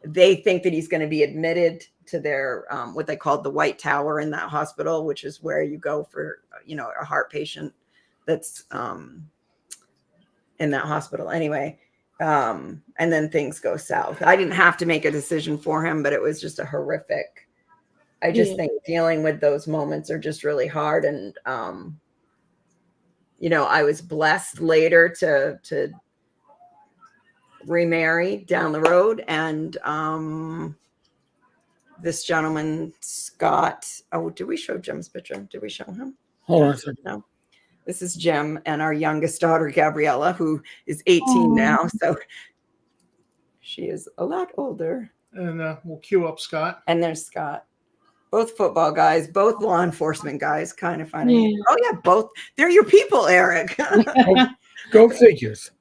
They think that he's going to be admitted to their, what they called the White Tower in that hospital, which is where you go for, a heart patient that's in that hospital anyway. And then things go south. I didn't have to make a decision for him, but it was just a horrific. I just think dealing with those moments are just really hard. And, I was blessed later to remarry down the road. And this gentleman, Scott, did we show Jim's picture? Did we show him? Hold on a second. No. This is Jim and our youngest daughter, Gabriella, who is 18 now. So she is a lot older. And we'll cue up Scott. And there's Scott. Both football guys, both law enforcement guys. Kind of funny. Yeah. Oh, yeah, both. They're your people, Erik. Go figures.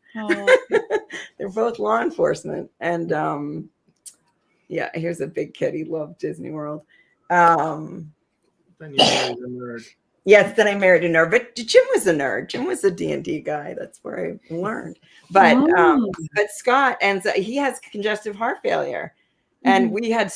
They're both law enforcement. And yeah, here's a big kid. He loved Disney World. Then you married a nerd. Yes, then I married a nerd. But Jim was a nerd. Jim was a D&D guy. That's where I learned. But Scott ends up, he has congestive heart failure. And we had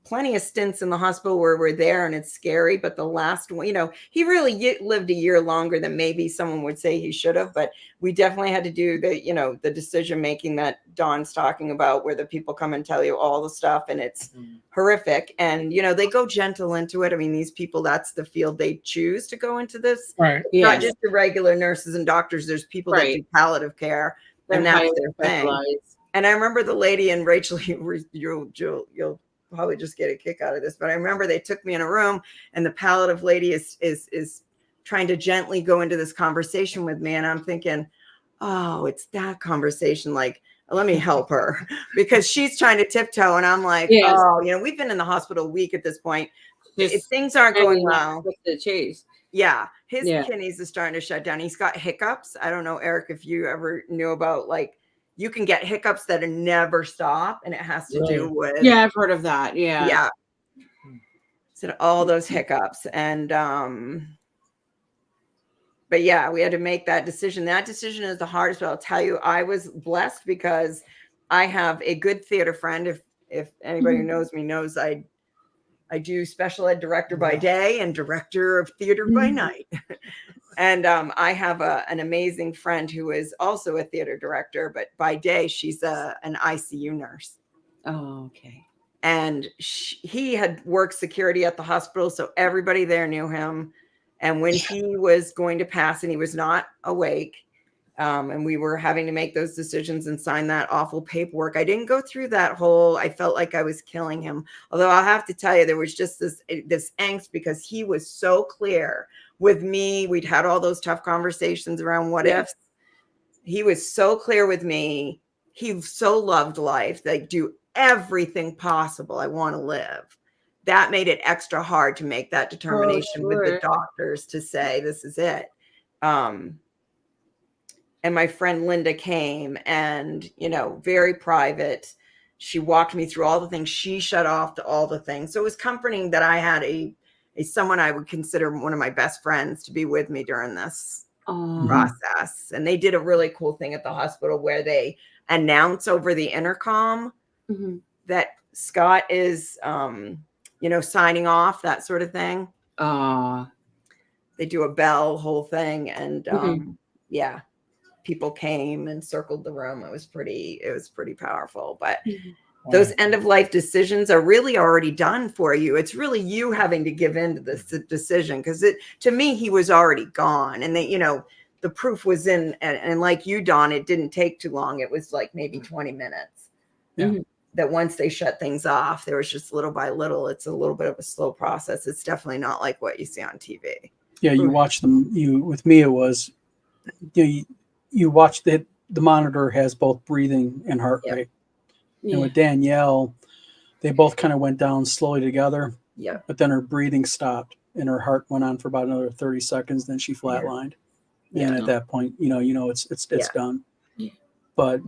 plenty of stints in the hospital where we're there and it's scary. But the last one, he really lived a year longer than maybe someone would say he should have. But we definitely had to do the decision making that Dawn's talking about, where the people come and tell you all the stuff and it's horrific. And, they go gentle into it. I mean, these people, that's the field they choose to go into this. Right. Not just the regular nurses and doctors. There's people that do palliative care. And that's their thing. And I remember the lady, and Rachel, you'll probably just get a kick out of this, but I remember they took me in a room and the palliative lady is trying to gently go into this conversation with me. And I'm thinking, oh, it's that conversation. Like, let me help her because she's trying to tiptoe. And I'm like, oh, we've been in the hospital a week at this point. If things aren't going well, yeah, his kidneys is starting to shut down. He's got hiccups. I don't know, Eric, if you ever knew about, like, you can get hiccups that never stop, and it has to do with. Yeah, I've heard of that. Yeah. Yeah. So all those hiccups. And but yeah, we had to make that decision. That decision is the hardest, but I'll tell you, I was blessed because I have a good theater friend. If anybody who knows me knows I do special ed director by day and director of theater by night. And I have an amazing friend who is also a theater director, but by day she's an ICU nurse. Oh, okay. And he had worked security at the hospital, so everybody there knew him. And when he was going to pass and he was not awake, and we were having to make those decisions and sign that awful paperwork, I didn't go through that whole, I felt like I was killing him. Although I'll have to tell you, there was just this angst because he was so clear with me. We'd had all those tough conversations around what ifs. He was so clear with me. He so loved life. Like, do everything possible. I want to live. That made it extra hard to make that determination with the doctors to say, this is it. And my friend Linda came and, very private. She walked me through all the things. She shut off to all the things. So it was comforting that I had someone I would consider one of my best friends to be with me during this process. And they did a really cool thing at the hospital where they announce over the intercom that Scott is, signing off, that sort of thing. They do a bell whole thing. And people came and circled the room. It was pretty powerful. But those end of life decisions are really already done for you. It's really you having to give in to this decision, because to me, he was already gone. And they, the proof was in, and like you, Dawn, it didn't take too long. It was like maybe 20 minutes. That once they shut things off, there was just little by little. It's a little bit of a slow process. It's definitely not like what you see on TV. Yeah, you watch them. With me, it was you watch the monitor has both breathing and heart rate. And with Danielle, they both kind of went down slowly together. Yeah. But then her breathing stopped and her heart went on for about another 30 seconds. Then she flatlined. Yeah. And at that point, it's done. Yeah. But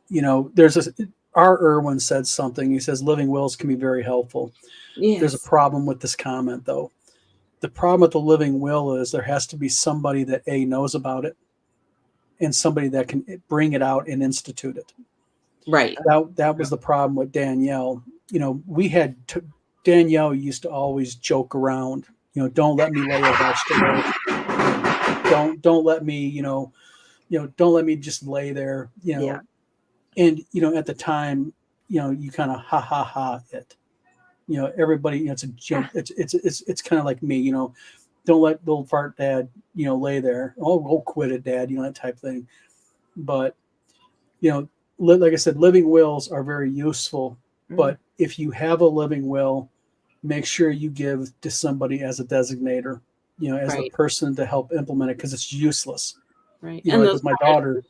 there's our Irwin said something. He says living wills can be very helpful. Yes. There's a problem with this comment, though. The problem with the living will is there has to be somebody that knows about it and somebody that can bring it out and institute it. Right. That was the problem with Danielle. We had Danielle used to always joke around. Don't let me lay a vegetable. Don't let me. Don't let me just lay there. And at the time, you kind of ha it. Everybody. It's a joke. It's kind of like me. Don't let little fart dad. Lay there. Oh, go quit it, dad. That type thing. But like I said, living wills are very useful, but if you have a living will, make sure you give to somebody as a designator, as a person to help implement it, because it's useless. Right. And like with my daughter,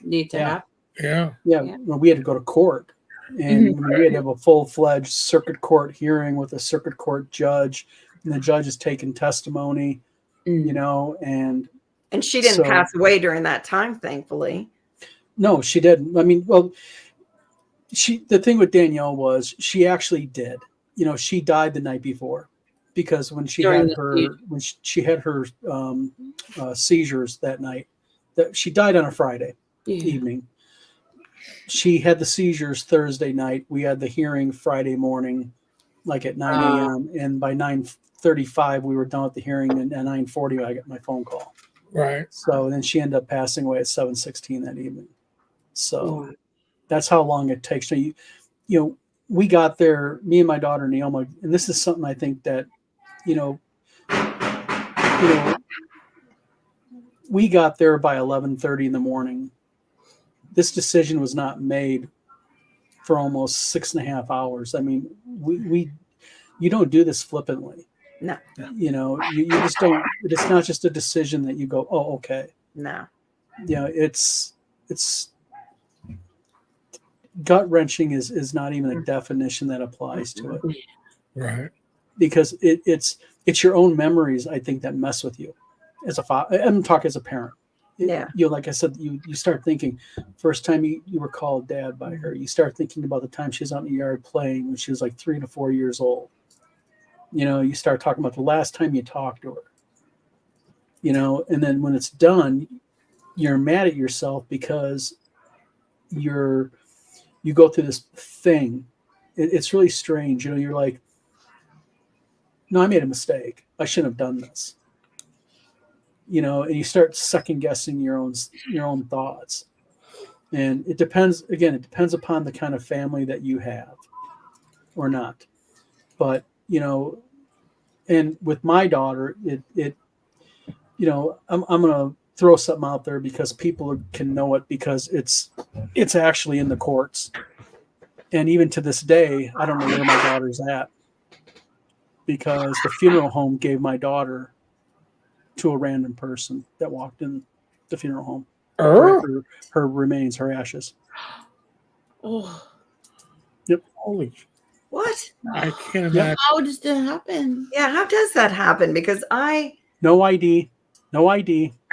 need to have. Yeah. Well, we had to go to court, and we had to have a full-fledged circuit court hearing with a circuit court judge, and the judge is taking testimony, and she didn't pass away during that time, thankfully. No, she didn't. I mean, well, the thing with Danielle was she actually did. She died the night before because when she During had the her seizures that night, that she died on a Friday evening. She had the seizures Thursday night. We had the hearing Friday morning, like at 9 a.m. And by 9:35, we were done with the hearing. And at 9:40, I got my phone call. Right. So then she ended up passing away at 7:16 that evening. So that's how long it takes. So we got there, me and my daughter Neoma, and this is something I think that, we got there by 11:30 in the morning. This decision was not made for almost 6.5 hours. I mean, you don't do this flippantly. No. You just don't. It's not just a decision that you go, oh, okay. No. It's gut wrenching is not even a definition that applies to it. Right. Because it's your own memories, I think, that mess with you as a father. I'm talking as a parent. Yeah. Like I said, you start thinking, first time you were called dad by her, you start thinking about the time she was out in the yard playing when she was like 3 to 4 years old. You start talking about the last time you talked to her. And then when it's done, you're mad at yourself because you go through this thing. It's really strange. You're like, no, I made a mistake. I shouldn't have done this. And you start second guessing your own thoughts. And it depends upon the kind of family that you have or not. But, and with my daughter, I'm going to throw something out there because people can know it because it's actually in the courts. And even to this day, I don't know where my daughter's at because the funeral home gave my daughter to a random person that walked in the funeral home. Her remains, her ashes. Oh. Yep. Holy. What? I can't imagine. How does that happen? Yeah, how does that happen? Because no ID. I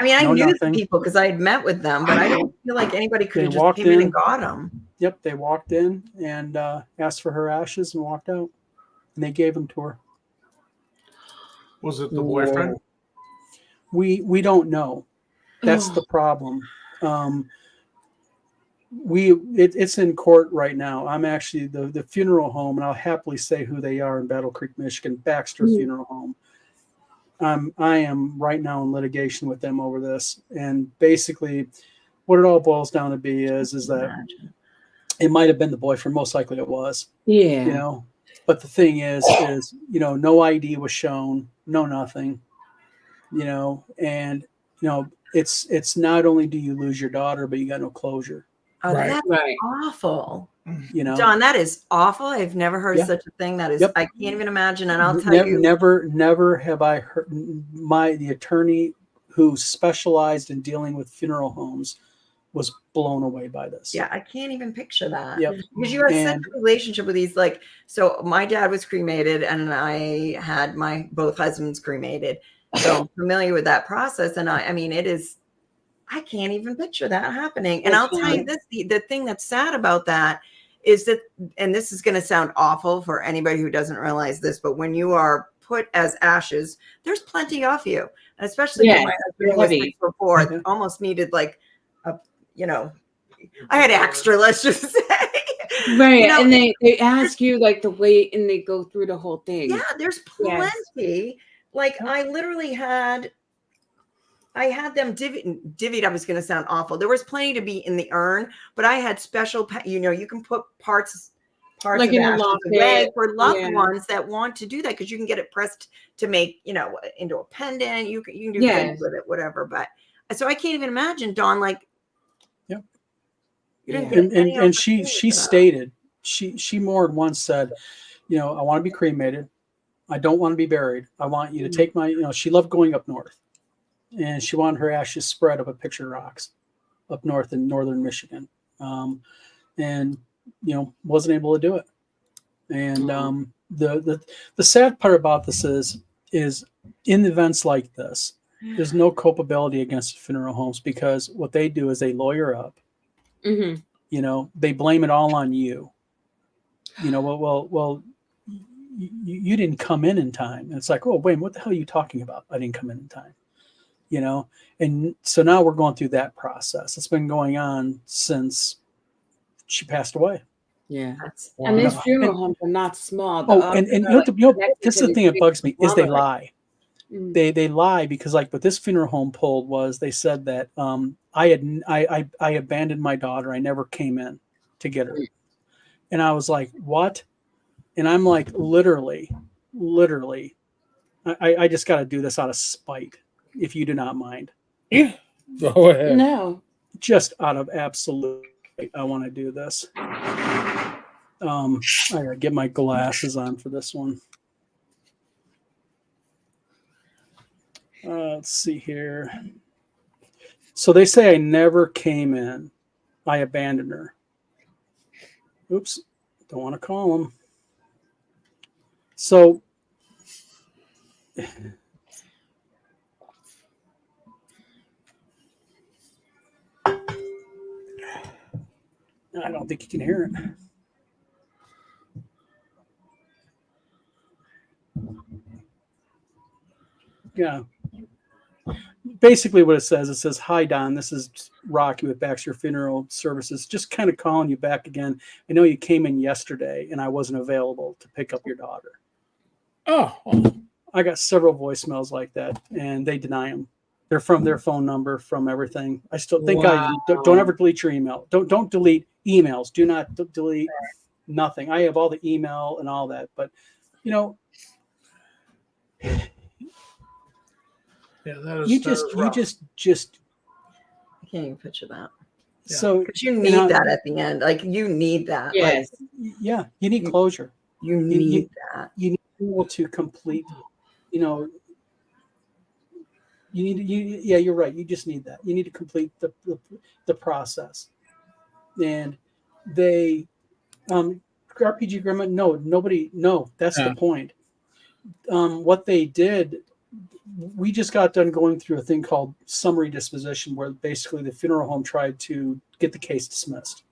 mean, I knew the people because I had met with them, but I don't feel like anybody could have just came in and got them. Yep, they walked in and asked for her ashes and walked out, and they gave them to her. Was it the boyfriend? We don't know. That's the problem. It's in court right now. I'm actually the funeral home, and I'll happily say who they are in Battle Creek, Michigan, Baxter Funeral Home. I am right now in litigation with them over this, and basically, what it all boils down to be is that it might have been the boyfriend. Most likely, it was. Yeah. But the thing is no ID was shown, no nothing. And it's not only do you lose your daughter, but you got no closure. Oh, right. That's awful. John, that is awful. I've never heard of such a thing. That is, I can't even imagine. And I'll tell you, never have I heard the attorney who specialized in dealing with funeral homes was blown away by this. Yeah, I can't even picture that. Yep. Because you have such a relationship with these, so my dad was cremated and I had my both husbands cremated. So I'm familiar with that process. And I mean, I can't even picture that happening. And I'll tell you this, the thing that's sad about that is that, and this is going to sound awful for anybody who doesn't realize this, but when you are put as ashes, there's plenty of you. And especially when my husband was 6'4", almost needed I had extra, let's just say. Right. And they ask you the weight and they go through the whole thing. Yeah, there's plenty. I literally had them divvied up. Is going to sound awful. There was plenty to be in the urn, but I had special, you can put parts of ashes away for loved ones that want to do that because you can get it pressed to make, into a pendant. You can do things with it, whatever. But so I can't even imagine, Dawn, and she stated, she more than once said, I want to be cremated. I don't want to be buried. I want you to take my, she loved going up north. And she wanted her ashes spread up at Picture Rocks up north in northern Michigan. And, wasn't able to do it. And the sad part about this is in events like this, there's no culpability against funeral homes because what they do is they lawyer up Mm-hmm. You know, they blame it all on you. You know, well, you didn't come in time. And it's like, oh, wait, what the hell are you talking about? I didn't come in time. You know, and so now we're going through that process. It's been going on since she passed away. Yeah. That's And these Wow. funeral homes are not small. Oh, and you know, this is the thing that bugs me is they lie. Mm. They lie because like what this funeral home pulled was they said that I abandoned my daughter. I never came in to get her. And I was like, what? And I'm like, literally, I just got to do this out of spite, if you do not mind. Yeah, go ahead. No. Just out of absolute, I want to do this. I gotta get my glasses on for this one. Let's see here. So they say I never came in. I abandoned her. Oops, don't want to call them. So I don't think you can hear it. Yeah. Basically what it says, hi, Don, this is Rocky with Baxter Funeral Services. Just kind of calling you back again. I know you came in yesterday and I wasn't available to pick up your daughter. Oh, I got several voicemails like that and they deny them. They're from their phone number, from everything. I still think don't ever delete your email. Don't delete emails. Do not delete nothing. I have all the email and all that, but you know, Yeah, that is. you that is rough. just I can't even picture that. Yeah. so Because you need that at the end. Like you need that. Yes. yeah, you need closure. You need that. You need to be able to complete, you know, yeah, you're right. You just need that. You need to complete the process. And they RPG Grandma, no, that's the point. What they did, we just got done going through a thing called summary disposition, where basically the funeral home tried to get the case dismissed.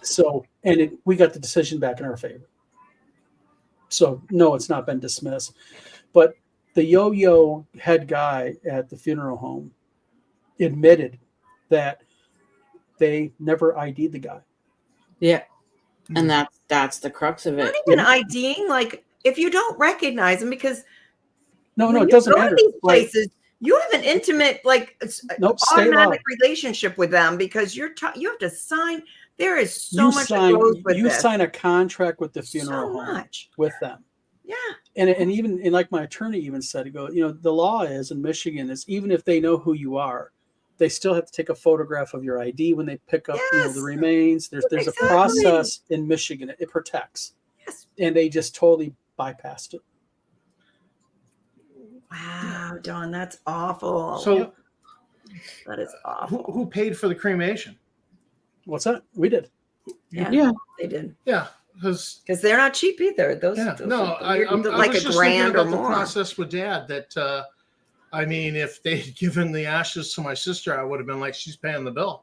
So, and we got the decision back in our favor. So, no, it's not been dismissed. But the yo-yo head guy at the funeral home admitted that they never ID'd the guy. Yeah. And that's the crux of it. Not even IDing, like if you don't recognize them, because No, when it you doesn't go to matter. these places, you have an intimate, like state automatic law. relationship with them because you have to sign. There is so much that goes with you this. sign a contract with the funeral So home much. with them. Yeah. And even and like my attorney even said, the law is in Michigan is even if they know who you are, they still have to take a photograph of your ID when they pick up Yes. the remains. There's Exactly. a process in Michigan. It protects. Yes. And they just totally bypassed it. Wow, Dawn, that's awful. So that is awful. who paid for the cremation? What's that? We did. Yeah. They did. Yeah, because They're not cheap either. Those, yeah, those no, are I'm like was a just grand thinking or about the more. process with Dad. That I mean, if they had given the ashes to my sister, I would have been like, she's paying the bill.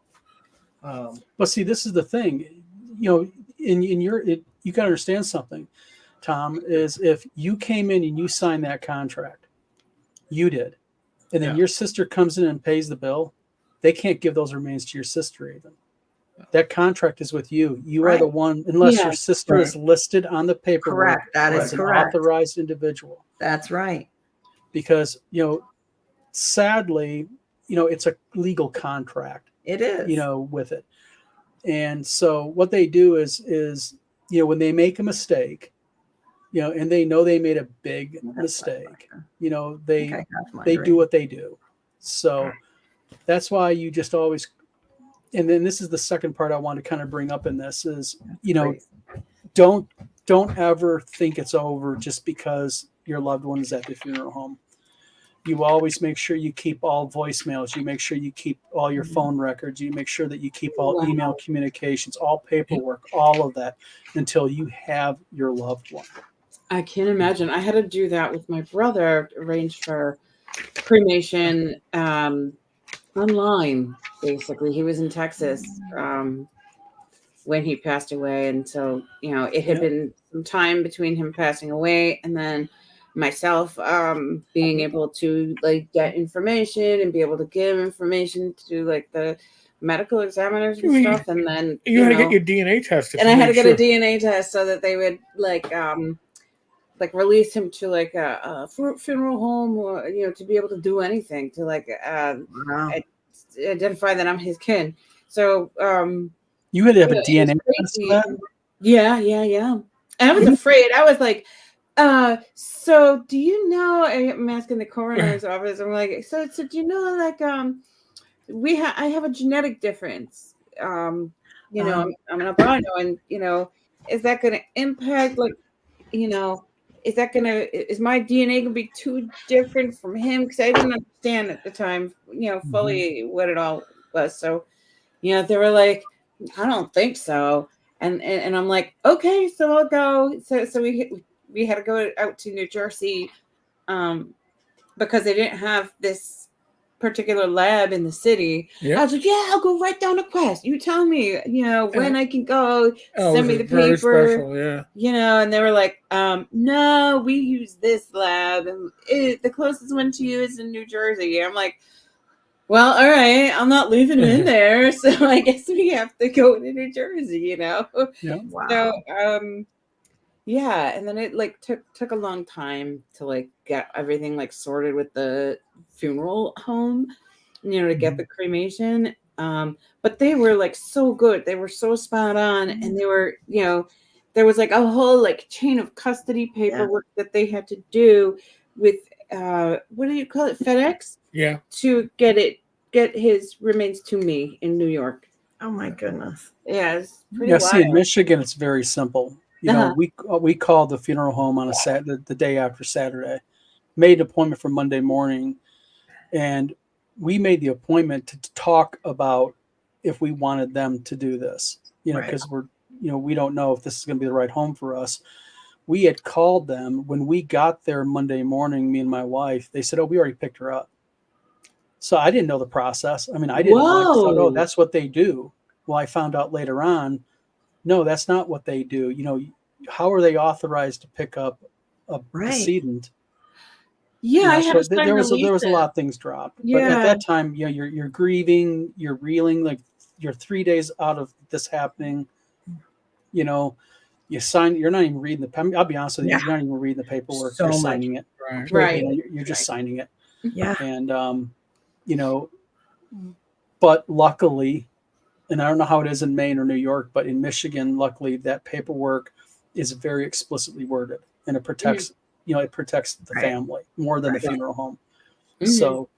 But see, this is the thing. You got to understand something, Tom. Is if you came in and you signed that contract, you did, and then your sister comes in and pays the bill, they can't give those remains to your sister even. That contract is with you. You are the one, unless your sister is listed on the paperwork. Correct. That is as correct. An authorized individual. That's right. Because sadly, it's a legal contract. It is. With it. And so what they do is when they make a mistake, and they know they made a big mistake, they do what they do. So that's why you just always, and then this is the second part I want to kind of bring up in this is, don't ever think it's over just because your loved one is at the funeral home. You always make sure you keep all voicemails. You make sure you keep all your phone records. You make sure that you keep all email communications, all paperwork, all of that until you have your loved one. I can't imagine. I had to do that with my brother, arrange for cremation online. basically. He was in Texas when he passed away. And so, it had been some time between him passing away and then myself being able to like get information and be able to give information to like the medical examiners and stuff. And then you had to get your DNA tested. And I had to get a DNA test so that they would like release him to like a funeral home or to be able to do anything to like identify that I'm his kin. So you had to have a DNA test for that? Yeah. I was afraid. I was like, so do you know? I'm asking the coroner's office. I'm like, so do you know like I have a genetic difference. I'm an albino, and is that going to impact like is my DNA gonna be too different from him? Because I didn't understand at the time, fully what it all was. So, they were like, I don't think so. And I'm like, okay, so I'll go. So we had to go out to New Jersey, because they didn't have this particular lab in the city. Yep. I was like, yeah, I'll go right down to Quest. You tell me, when I can go, send me the paper. Special, and they were like, no, we use this lab, and the closest one to you is in New Jersey. I'm like, well, all right, I'm not leaving him in there, so I guess we have to go to New Jersey, Yeah. Wow. So, and then it like took a long time to like get everything like sorted with the funeral home, to get the cremation. But they were like so good. They were so spot on, and they were, there was like a whole like chain of custody paperwork that they had to do with what do you call it, FedEx? Yeah. To get his remains to me in New York. Oh my goodness. Yeah, it's pretty wild. See, in Michigan, it's very simple. We called the funeral home on the day after Saturday, made an appointment for Monday morning, and we made the appointment to talk about if we wanted them to do this, because we're, we don't know if this is going to be the right home for us. We had called them when we got there Monday morning, me and my wife. They said, oh, we already picked her up. So I didn't know the process. I mean, I didn't know. I thought, oh, that's what they do. Well, I found out later on, no, that's not what they do. How are they authorized to pick up a decedent? Yeah, there was a lot of things dropped. Yeah. But at that time, you're grieving, you're reeling, like you're 3 days out of this happening. You sign. You're not even reading the. I'll be honest with you. You're not even reading the paperwork. You're signing it. Right. You're just signing it. Yeah. And but luckily, and I don't know how it is in Maine or New York, but in Michigan, luckily, that paperwork is very explicitly worded, and it protects. It protects the family more than the funeral home. So,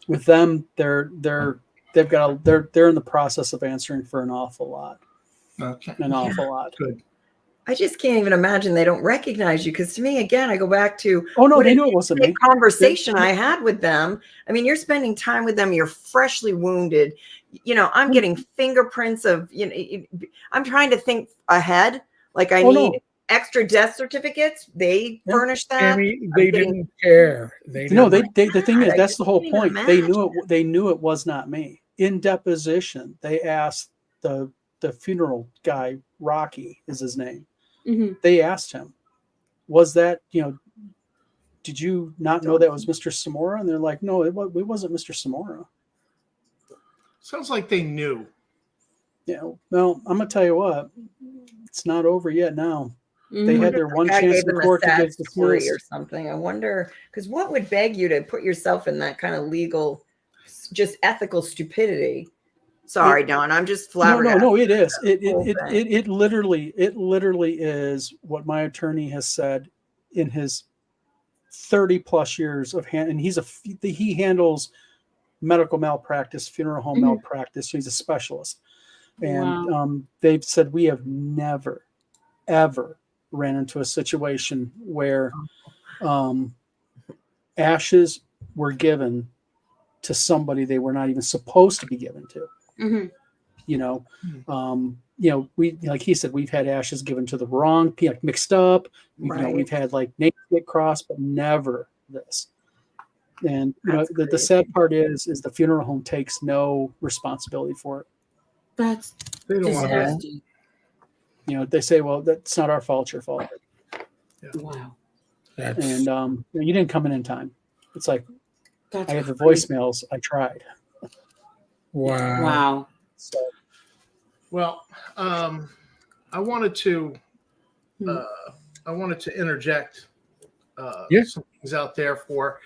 with them, they're in the process of answering for an awful lot. Okay. An awful lot. Good. I just can't even imagine they don't recognize you. Because to me, again, I go back to they knew it wasn't me. Conversation I had with them. I mean, you're spending time with them. You're freshly wounded. I'm getting fingerprints of. I'm trying to think ahead. Like I need extra death certificates. They furnish that. They didn't care. The thing is, that's the whole point. They knew it was not me. In deposition, they asked the funeral guy, Rocky is his name. Mm-hmm. They asked him, was that, did you not know that was Mr. Samora? And they're like, no, it wasn't Mr. Samora. Sounds like they knew. Yeah. Well, I'm going to tell you what, it's not over yet now. They had their one chance in court to get dismissed or something. I wonder, because what would beg you to put yourself in that kind of legal, just ethical stupidity? Sorry, Don. I'm just flabbergasted. No, it is. It literally is what my attorney has said in his 30 plus years of and he handles medical malpractice, funeral home malpractice. So he's a specialist, and they've said we have never, ever ran into a situation where ashes were given to somebody they were not even supposed to be given to. Mm-hmm. We, like he said, we've had ashes given to the wrong, mixed up. We've had like names get crossed, but never this. And That's the crazy. sad part is the funeral home takes no responsibility for it. That's They don't want to. disgusting. They say, well, that's not our fault, it's your fault. Wow. That's And you didn't come in time. It's like, That's I have the crazy. voicemails. I tried. wow. Wow. So Well, I wanted to Hmm. interject Yeah. some things out there for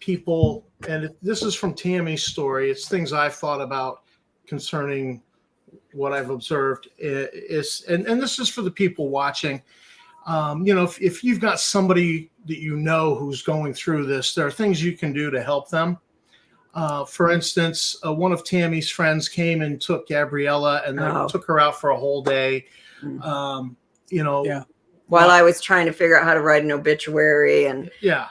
people, and this is from Tammy's story. It's things I've thought about concerning what I've observed. And this is for the people watching. If you've got somebody that you know who's going through this, there are things you can do to help them. For instance, one of Tammy's friends came and took Gabriella and then took her out for a whole day. Yeah. While I was trying to figure out how to write an obituary and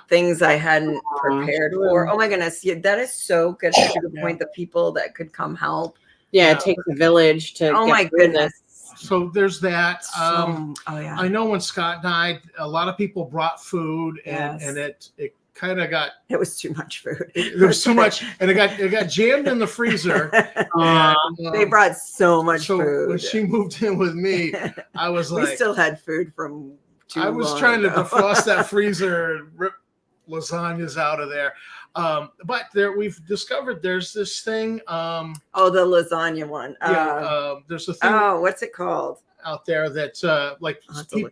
things I hadn't prepared for. Oh my goodness. Yeah, that is so good. Such a good point. The people that could come help. Yeah, it takes a village to. Oh get my through goodness. So there's that. Oh yeah. I know when Scott died, a lot of people brought food, and it kind of got. It was too much food. There was too much, and it got jammed in the freezer. They brought so much food. When she moved in with me, I was like, we still had food from. I was trying to defrost that freezer and rip lasagnas out of there. But we've discovered there's this thing. The lasagna one. There's a thing. Oh, what's it called? Out there that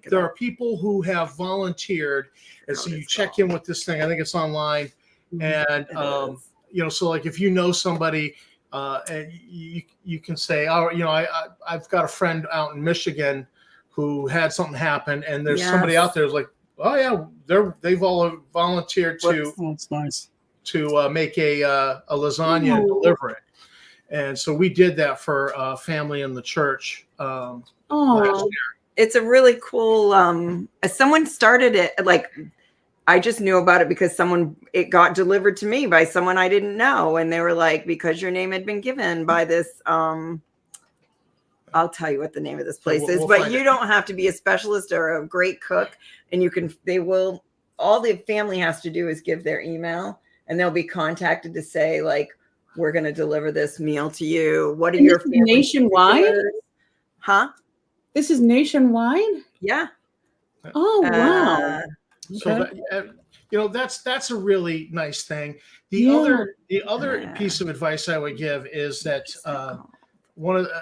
there are people who have volunteered, and so you check in with this thing. I think it's online, and so like if you know somebody, and you can say, I've got a friend out in Michigan who had something happen, and there's somebody out there who's like, oh yeah, they've all volunteered to. That's nice. To make a lasagna and deliver it. And so we did that for a family in the church. Last year. It's a really cool. Someone started it. Like I just knew about it because it got delivered to me by someone I didn't know, and they were like, because your name had been given by this. I'll tell you what the name of this place is, but you don't have to be a specialist or a great cook, and all the family has to do is give their email, and they'll be contacted to say, like, we're going to deliver this meal to you. What are your nationwide? Huh? This is nationwide? Yeah. Oh, wow. So that's a really nice thing. The other piece of advice I would give is that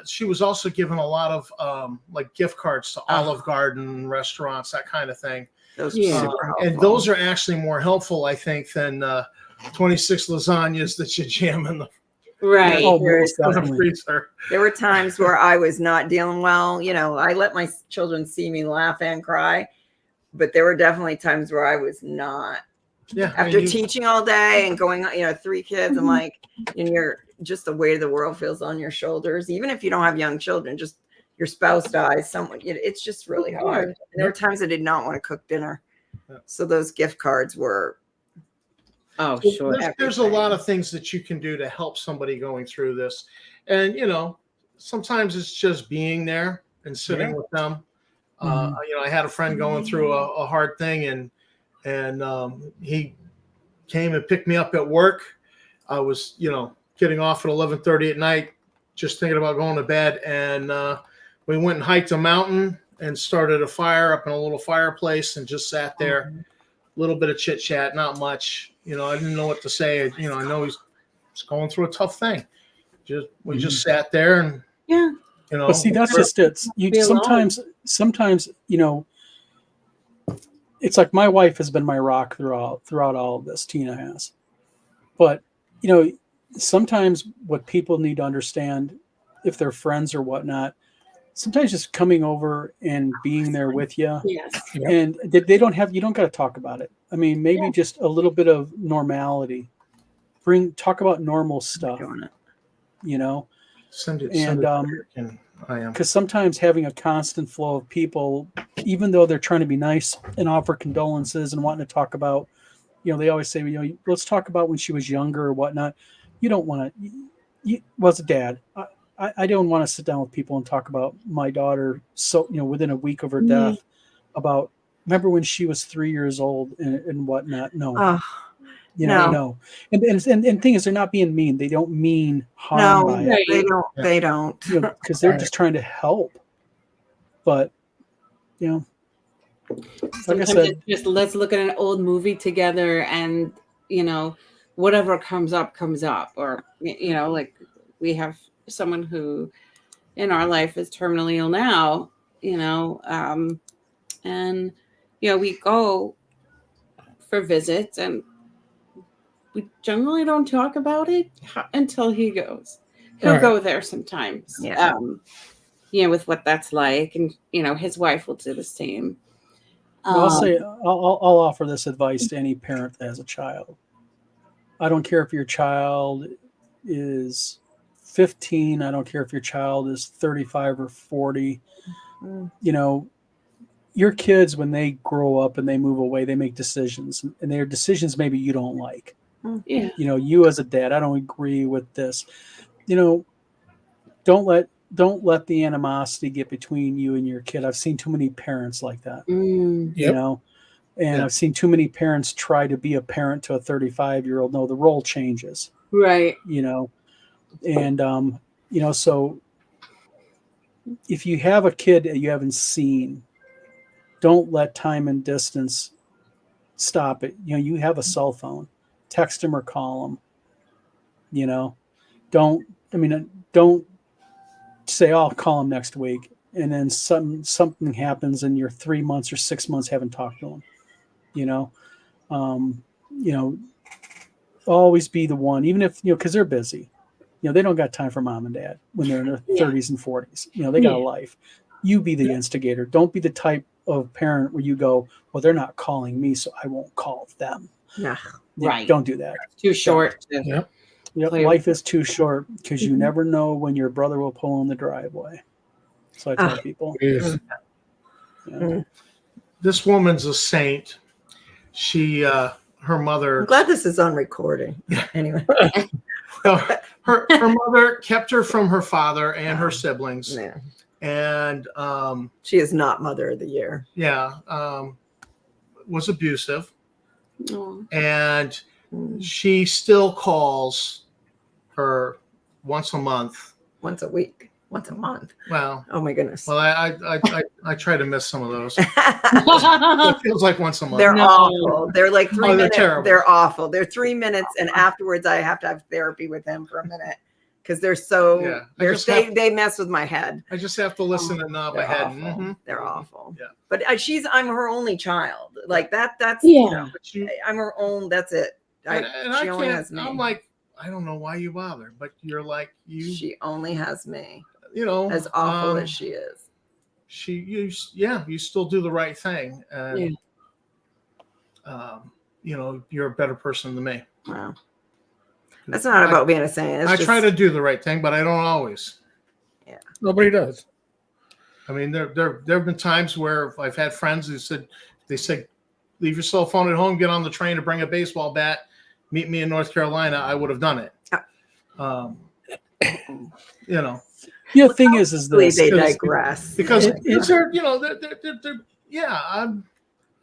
she was also given a lot of like gift cards to Olive Garden restaurants, that kind of thing. Those are super helpful. And those are actually more helpful, I think, than 26 lasagnas that you jam in the freezer. There were times where I was not dealing well. I let my children see me laugh and cry, but there were definitely times where I was not. Yeah. After teaching all day and going, 3 kids, I'm like, and you're just the weight of the world feels on your shoulders. Even if you don't have young children, just your spouse dies, it's just really hard. And there were times I did not want to cook dinner. So those gift cards were. Oh, sure. There's a lot of things that you can do to help somebody going through this. And, sometimes it's just being there and sitting with them. I had a friend going through a hard thing, and he came and picked me up at work. I was, getting off at 11:30 at night, just thinking about going to bed. And we went and hiked a mountain and started a fire up in a little fireplace and just sat there. A little bit of chit chat, not much. I didn't know what to say. I know he's going through a tough thing. We just sat there and But see, that's just it. Sometimes it's like my wife has been my rock throughout all of this. Tina has, but sometimes what people need to understand, if they're friends or whatnot, sometimes just coming over and being there with you, and you don't got to talk about it. I mean, maybe just a little bit of normality. Talk about normal stuff. Send it. Because sometimes having a constant flow of people, even though they're trying to be nice and offer condolences and wanting to talk about, they always say, let's talk about when she was younger or whatnot. You don't want to. As a dad, I don't want to sit down with people and talk about my daughter. So within a week of her death, about remember when she was 3 years old and whatnot. No. No. And thing is, they're not being mean. They don't mean harm by it. They don't. They don't. Because they're just trying to help. But like Sometimes I said, it's just let's look at an old movie together, and whatever comes up, or like we have someone who in our life is terminally ill now, and we go for visits, and we generally don't talk about it until he goes. He'll go there sometimes, with what that's like, and his wife will do the same. I'll say I'll offer this advice to any parent that has a child. I don't care if your child is 15. I don't care if your child is 35 or 40. Your kids, when they grow up and they move away, they make decisions, and their decisions maybe you don't like. Yeah. You as a dad, I don't agree with this. Don't let the animosity get between you and your kid. I've seen too many parents like that. I've seen too many parents try to be a parent to a 35-year-old. No, the role changes. Right. So if you have a kid that you haven't seen, don't let time and distance stop it. You have a cell phone, text them or call them. Don't say, "Oh, I'll call him next week," and then something happens and you're 3 months or 6 months haven't talked to him. Always be the one, even if because they're busy. They don't got time for mom and dad when they're in their 30s and 40s. They got a life. You be the instigator. Don't be the type of parent where you go, "Well, they're not calling me, so I won't call them." Right. Don't do that. It's too short. Life is too short because you never know when your brother will pull in the driveway. So I tell people. This woman's a saint. She, her mother. I'm glad this is on recording. Anyway. her mother kept her from her father and her siblings. Yeah. And she is not mother of the year. Was abusive. Oh. And she still calls her once a month. Once a week. Once a month. Well. Oh my goodness. Well, I try to miss some of those. It feels like once a month. They're awful. They're like 3 minutes. Terrible. They're awful. They're 3 minutes, and afterwards I have to have therapy with him for a minute because they're so. They mess with my head. I just have to listen and nod my head. Mm-hmm. They're awful. Yeah. But I'm her only child. Like that. That's I'm her own. That's it. She only has me. I'm like, I don't know why you bother, but you're like you. She only has me. As awful as she is. You still do the right thing, and you're a better person than me. Wow. That's not about being a saint. I try to do the right thing, but I don't always. Yeah. Nobody does. I mean, there have been times where I've had friends who said, leave your cell phone at home, get on the train to bring a baseball bat, meet me in North Carolina. I would have done it. The thing is this. They digress because they're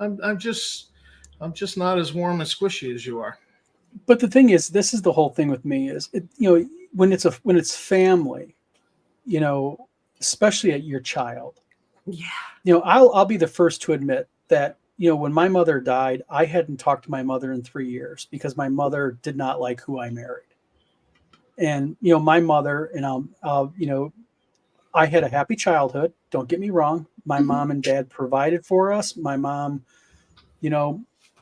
I'm just not as warm and squishy as you are. But the thing is, this is the whole thing with me is when it's family, especially at your child. Yeah. I'll be the first to admit that when my mother died, I hadn't talked to my mother in 3 years because my mother did not like who I married. And, my mother and I had a happy childhood. Don't get me wrong. My mom and dad provided for us. My mom,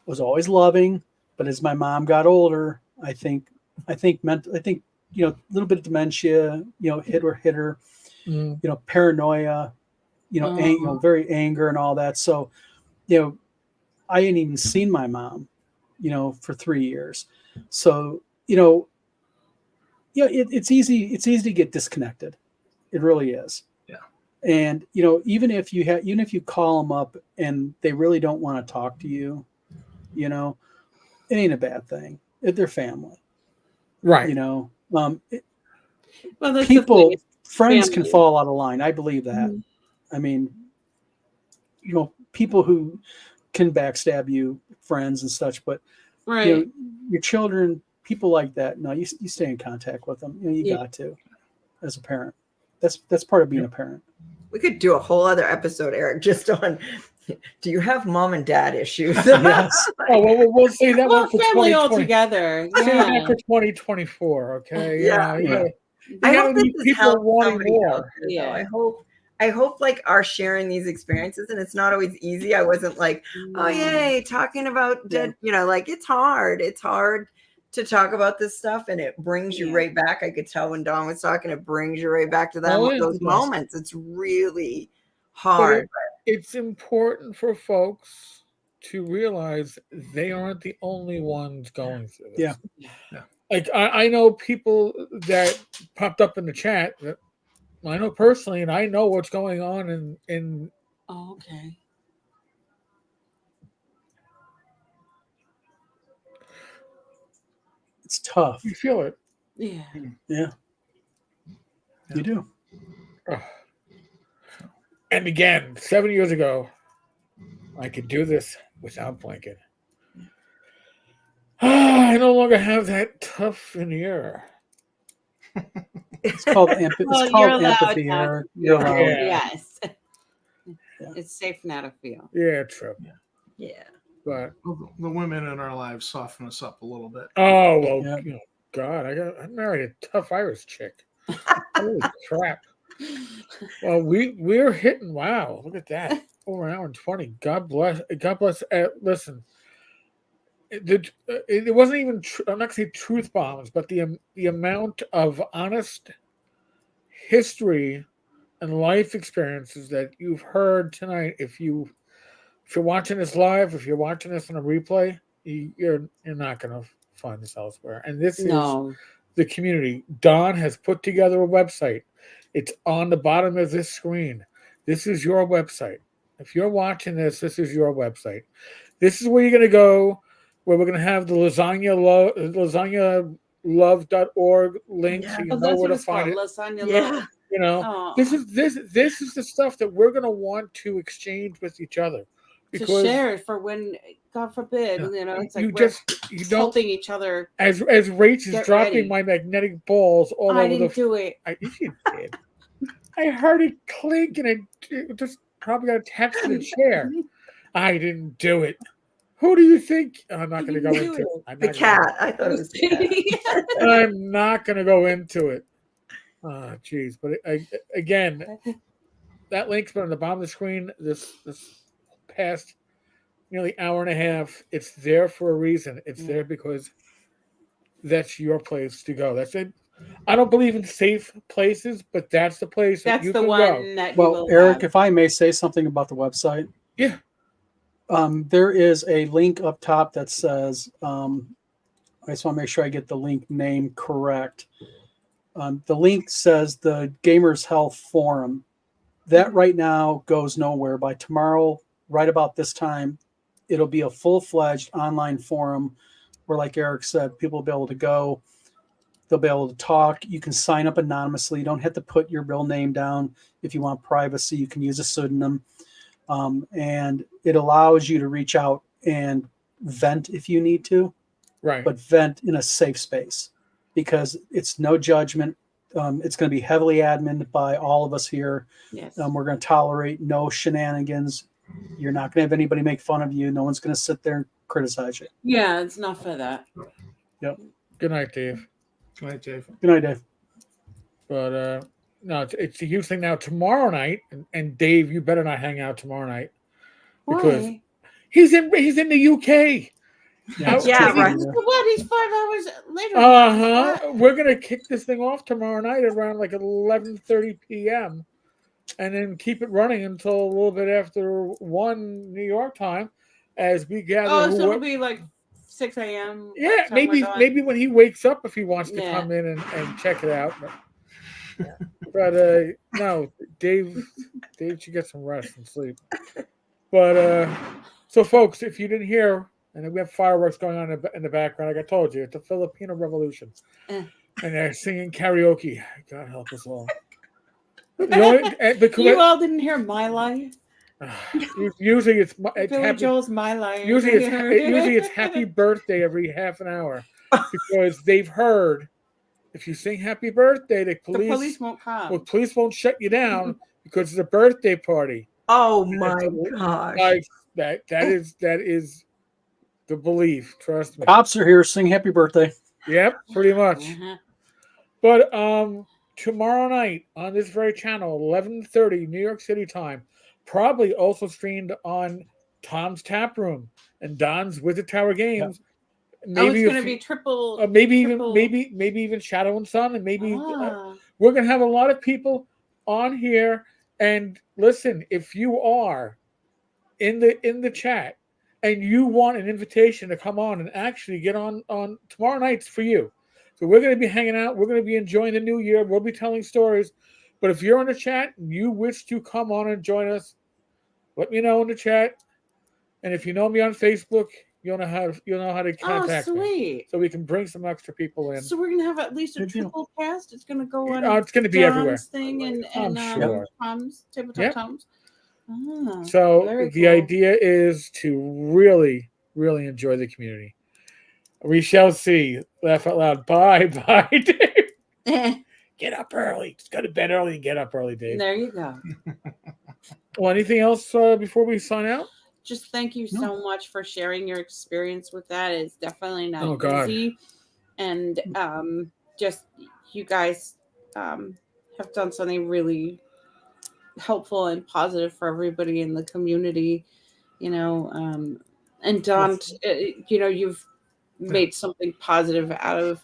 was always loving, but as my mom got older, I think a little bit of dementia, hit her, paranoia, very anger and all that. So, I hadn't even seen my mom, for 3 years. So, it's easy to get disconnected. It really is. Yeah. And, even if you call them up and they really don't want to talk to you, it ain't a bad thing. They're family. Right. Friends can fall out of line. I believe that. Mm-hmm. I mean, people who can backstab you, friends and such, but Right. You know, your children, people like that. No, you stay in contact with them. You know, you Yeah. got to, as a parent. That's part of being a parent. We could do a whole other episode, Eric, just on do you have mom and dad issues? Yes. Oh, well, we'll see that Well, one for family all 2020. together. See that Yeah. for 2024. Okay. Yeah. You Yeah. gotta, I you hope gotta this leave has people helped wanting somebody out more. there, though. Yeah. I hope like our sharing these experiences, and it's not always easy. I wasn't like, oh yay, talking about dead, like it's hard. It's hard to talk about this stuff, and it brings you right back. I could tell when Dawn was talking, it brings you right back to that Oh, yeah. those moments. It's really hard. It's important for folks to realize they aren't the only ones going through this. Yeah. Like I know people that popped up in the chat that I know personally, and I know what's going on in Oh, okay. It's tough. you feel it. Yeah. Yeah. You do. And again, 7 years ago, I could do this without blinking. I no longer have that tough veneer. It's called empathy. Well, It's you're called allowed empathy, to. Eric. You're allowed. Yeah. Yes. Yeah. It's safe now to feel. Yeah, true. Yeah. But The women in our lives soften us up a little bit. oh well, Yeah. God, I married a tough Irish chick. Holy crap! Well, we're hitting. Wow, look at that. Over an hour and 20. God bless. God bless. Listen, it wasn't even. I'm not gonna say truth bombs, but the amount of honest history and life experiences that you've heard tonight. If you're watching this live, if you're watching this on a replay, you're not gonna find this elsewhere. And this is the community. Don has put together a website. It's on the bottom of this screen. This is your website. If you're watching this, this is your website. This is where you're going to go, where we're going to have the lasagналove.org link, so you know where to find it. Lasagna Yeah. You know, this is the stuff that we're going to want to exchange with each other. To share it for when, God forbid, it's like you don't helping each other. As Rach is dropping my magnetic balls all over I didn't do it. You did. I heard it clink and it just probably got attached to the chair. I didn't do it. Who do you think? I'm not going to go into it. The cat. I thought it was the cat. I'm not going to go into it. Oh, geez. But again, that link's been on the bottom of the screen this past nearly hour and a half. It's there for a reason. It's there because that's your place to go. That's it. I don't believe in safe places, but that's the place that you can go. That's the one that you will Eric, have. if I may say something about the website. Yeah. There is a link up top that says, I just want to make sure I get the link name correct. The link says the Gamers Health Forum. That right now goes nowhere. By tomorrow, right about this time, it'll be a full-fledged online forum where, like Eric said, people will be able to go. They'll be able to talk. You can sign up anonymously. You don't have to put your real name down. If you want privacy, you can use a pseudonym. And it allows you to reach out and vent if you need to, right? But vent in a safe space because it's no judgment. It's going to be heavily admin by all of us here. Yes. We're going to tolerate no shenanigans. You're not going to have anybody make fun of you. No one's going to sit there and criticize you. Yeah, it's not for that. Yep. Good night, Dave. Good night, Dave. Good night, Dave. But no, it's a huge thing now. Tomorrow night, and Dave, you better not hang out tomorrow night because he's in the UK. Yeah, right. What? He's 5 hours later. We're gonna kick this thing off tomorrow night around like 11:30 p.m. and then keep it running until a little bit after 1 New York time, as we gather. So it'll be like 6 a.m. Yeah, maybe when he wakes up, if he wants to come in and check it out. But no, Dave should get some rest and sleep. But so folks, if you didn't hear, and we have fireworks going on in the background, like I told you, it's a Filipino revolution, and they're singing karaoke. God help us all. You all didn't hear My Life? Usually it's Billy happy, Joel's My Life. usually it's happy birthday every half an hour because they've heard if you sing happy birthday, the the police police won't come. police won't shut you down because it's a birthday party. Oh my gosh. That is the belief. Trust me. Cops are here. Sing happy birthday. Yep, pretty much. Uh-huh. But tomorrow night on this very channel, 11:30 New York City time, probably also streamed on Tom's Tap Room and Don's Wizard Tower Games. Maybe it's going to be triple. triple. maybe even Shadow and Sun, and maybe Ah. we're gonna have a lot of people on here. And listen, if you are in the chat and you want an invitation to come on and actually get on tomorrow night's for you. So we're going to be hanging out. We're going to be enjoying the new year. We'll be telling stories. But if you're in the chat and you wish to come on and join us, let me know in the chat. And if you know me on Facebook, you'll know how to contact me, Sweet. so we can bring some extra people in. So we're gonna have at least a Good deal. triple cast. It's gonna go on. It's going to be John's everywhere. thing and I'm sure. Tom's tabletop Yep. Tom's. Ah, So very the cool. idea is to really, really enjoy the community. We shall see. Laugh out loud. Bye, bye, Dave. Get up early. Just go to bed early and get up early, Dave. There you go. Well, anything else before we sign out? Just thank you so much for sharing your experience with that. It's definitely not Oh, God. easy. And just you guys have done something really helpful and positive for everybody in the community, and Don, you've made something positive out of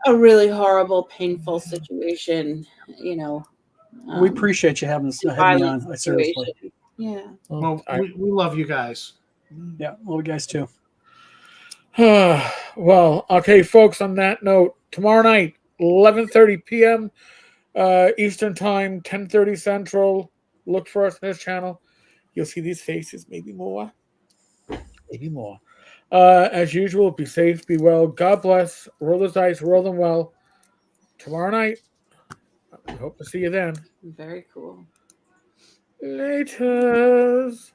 a really horrible, painful situation, We appreciate you having me violent on. Seriously. situation. Yeah. Well, we love you guys. Yeah, well, you guys too. Well, okay, folks, on that note, tomorrow night, 11:30 p.m. Eastern Time, 10:30 Central. Look for us on this channel. You'll see these faces, maybe more. Maybe more. As usual, be safe, be well. God bless. Roll those dice, roll them well. Tomorrow night. We hope to see you then. Very cool. Laters.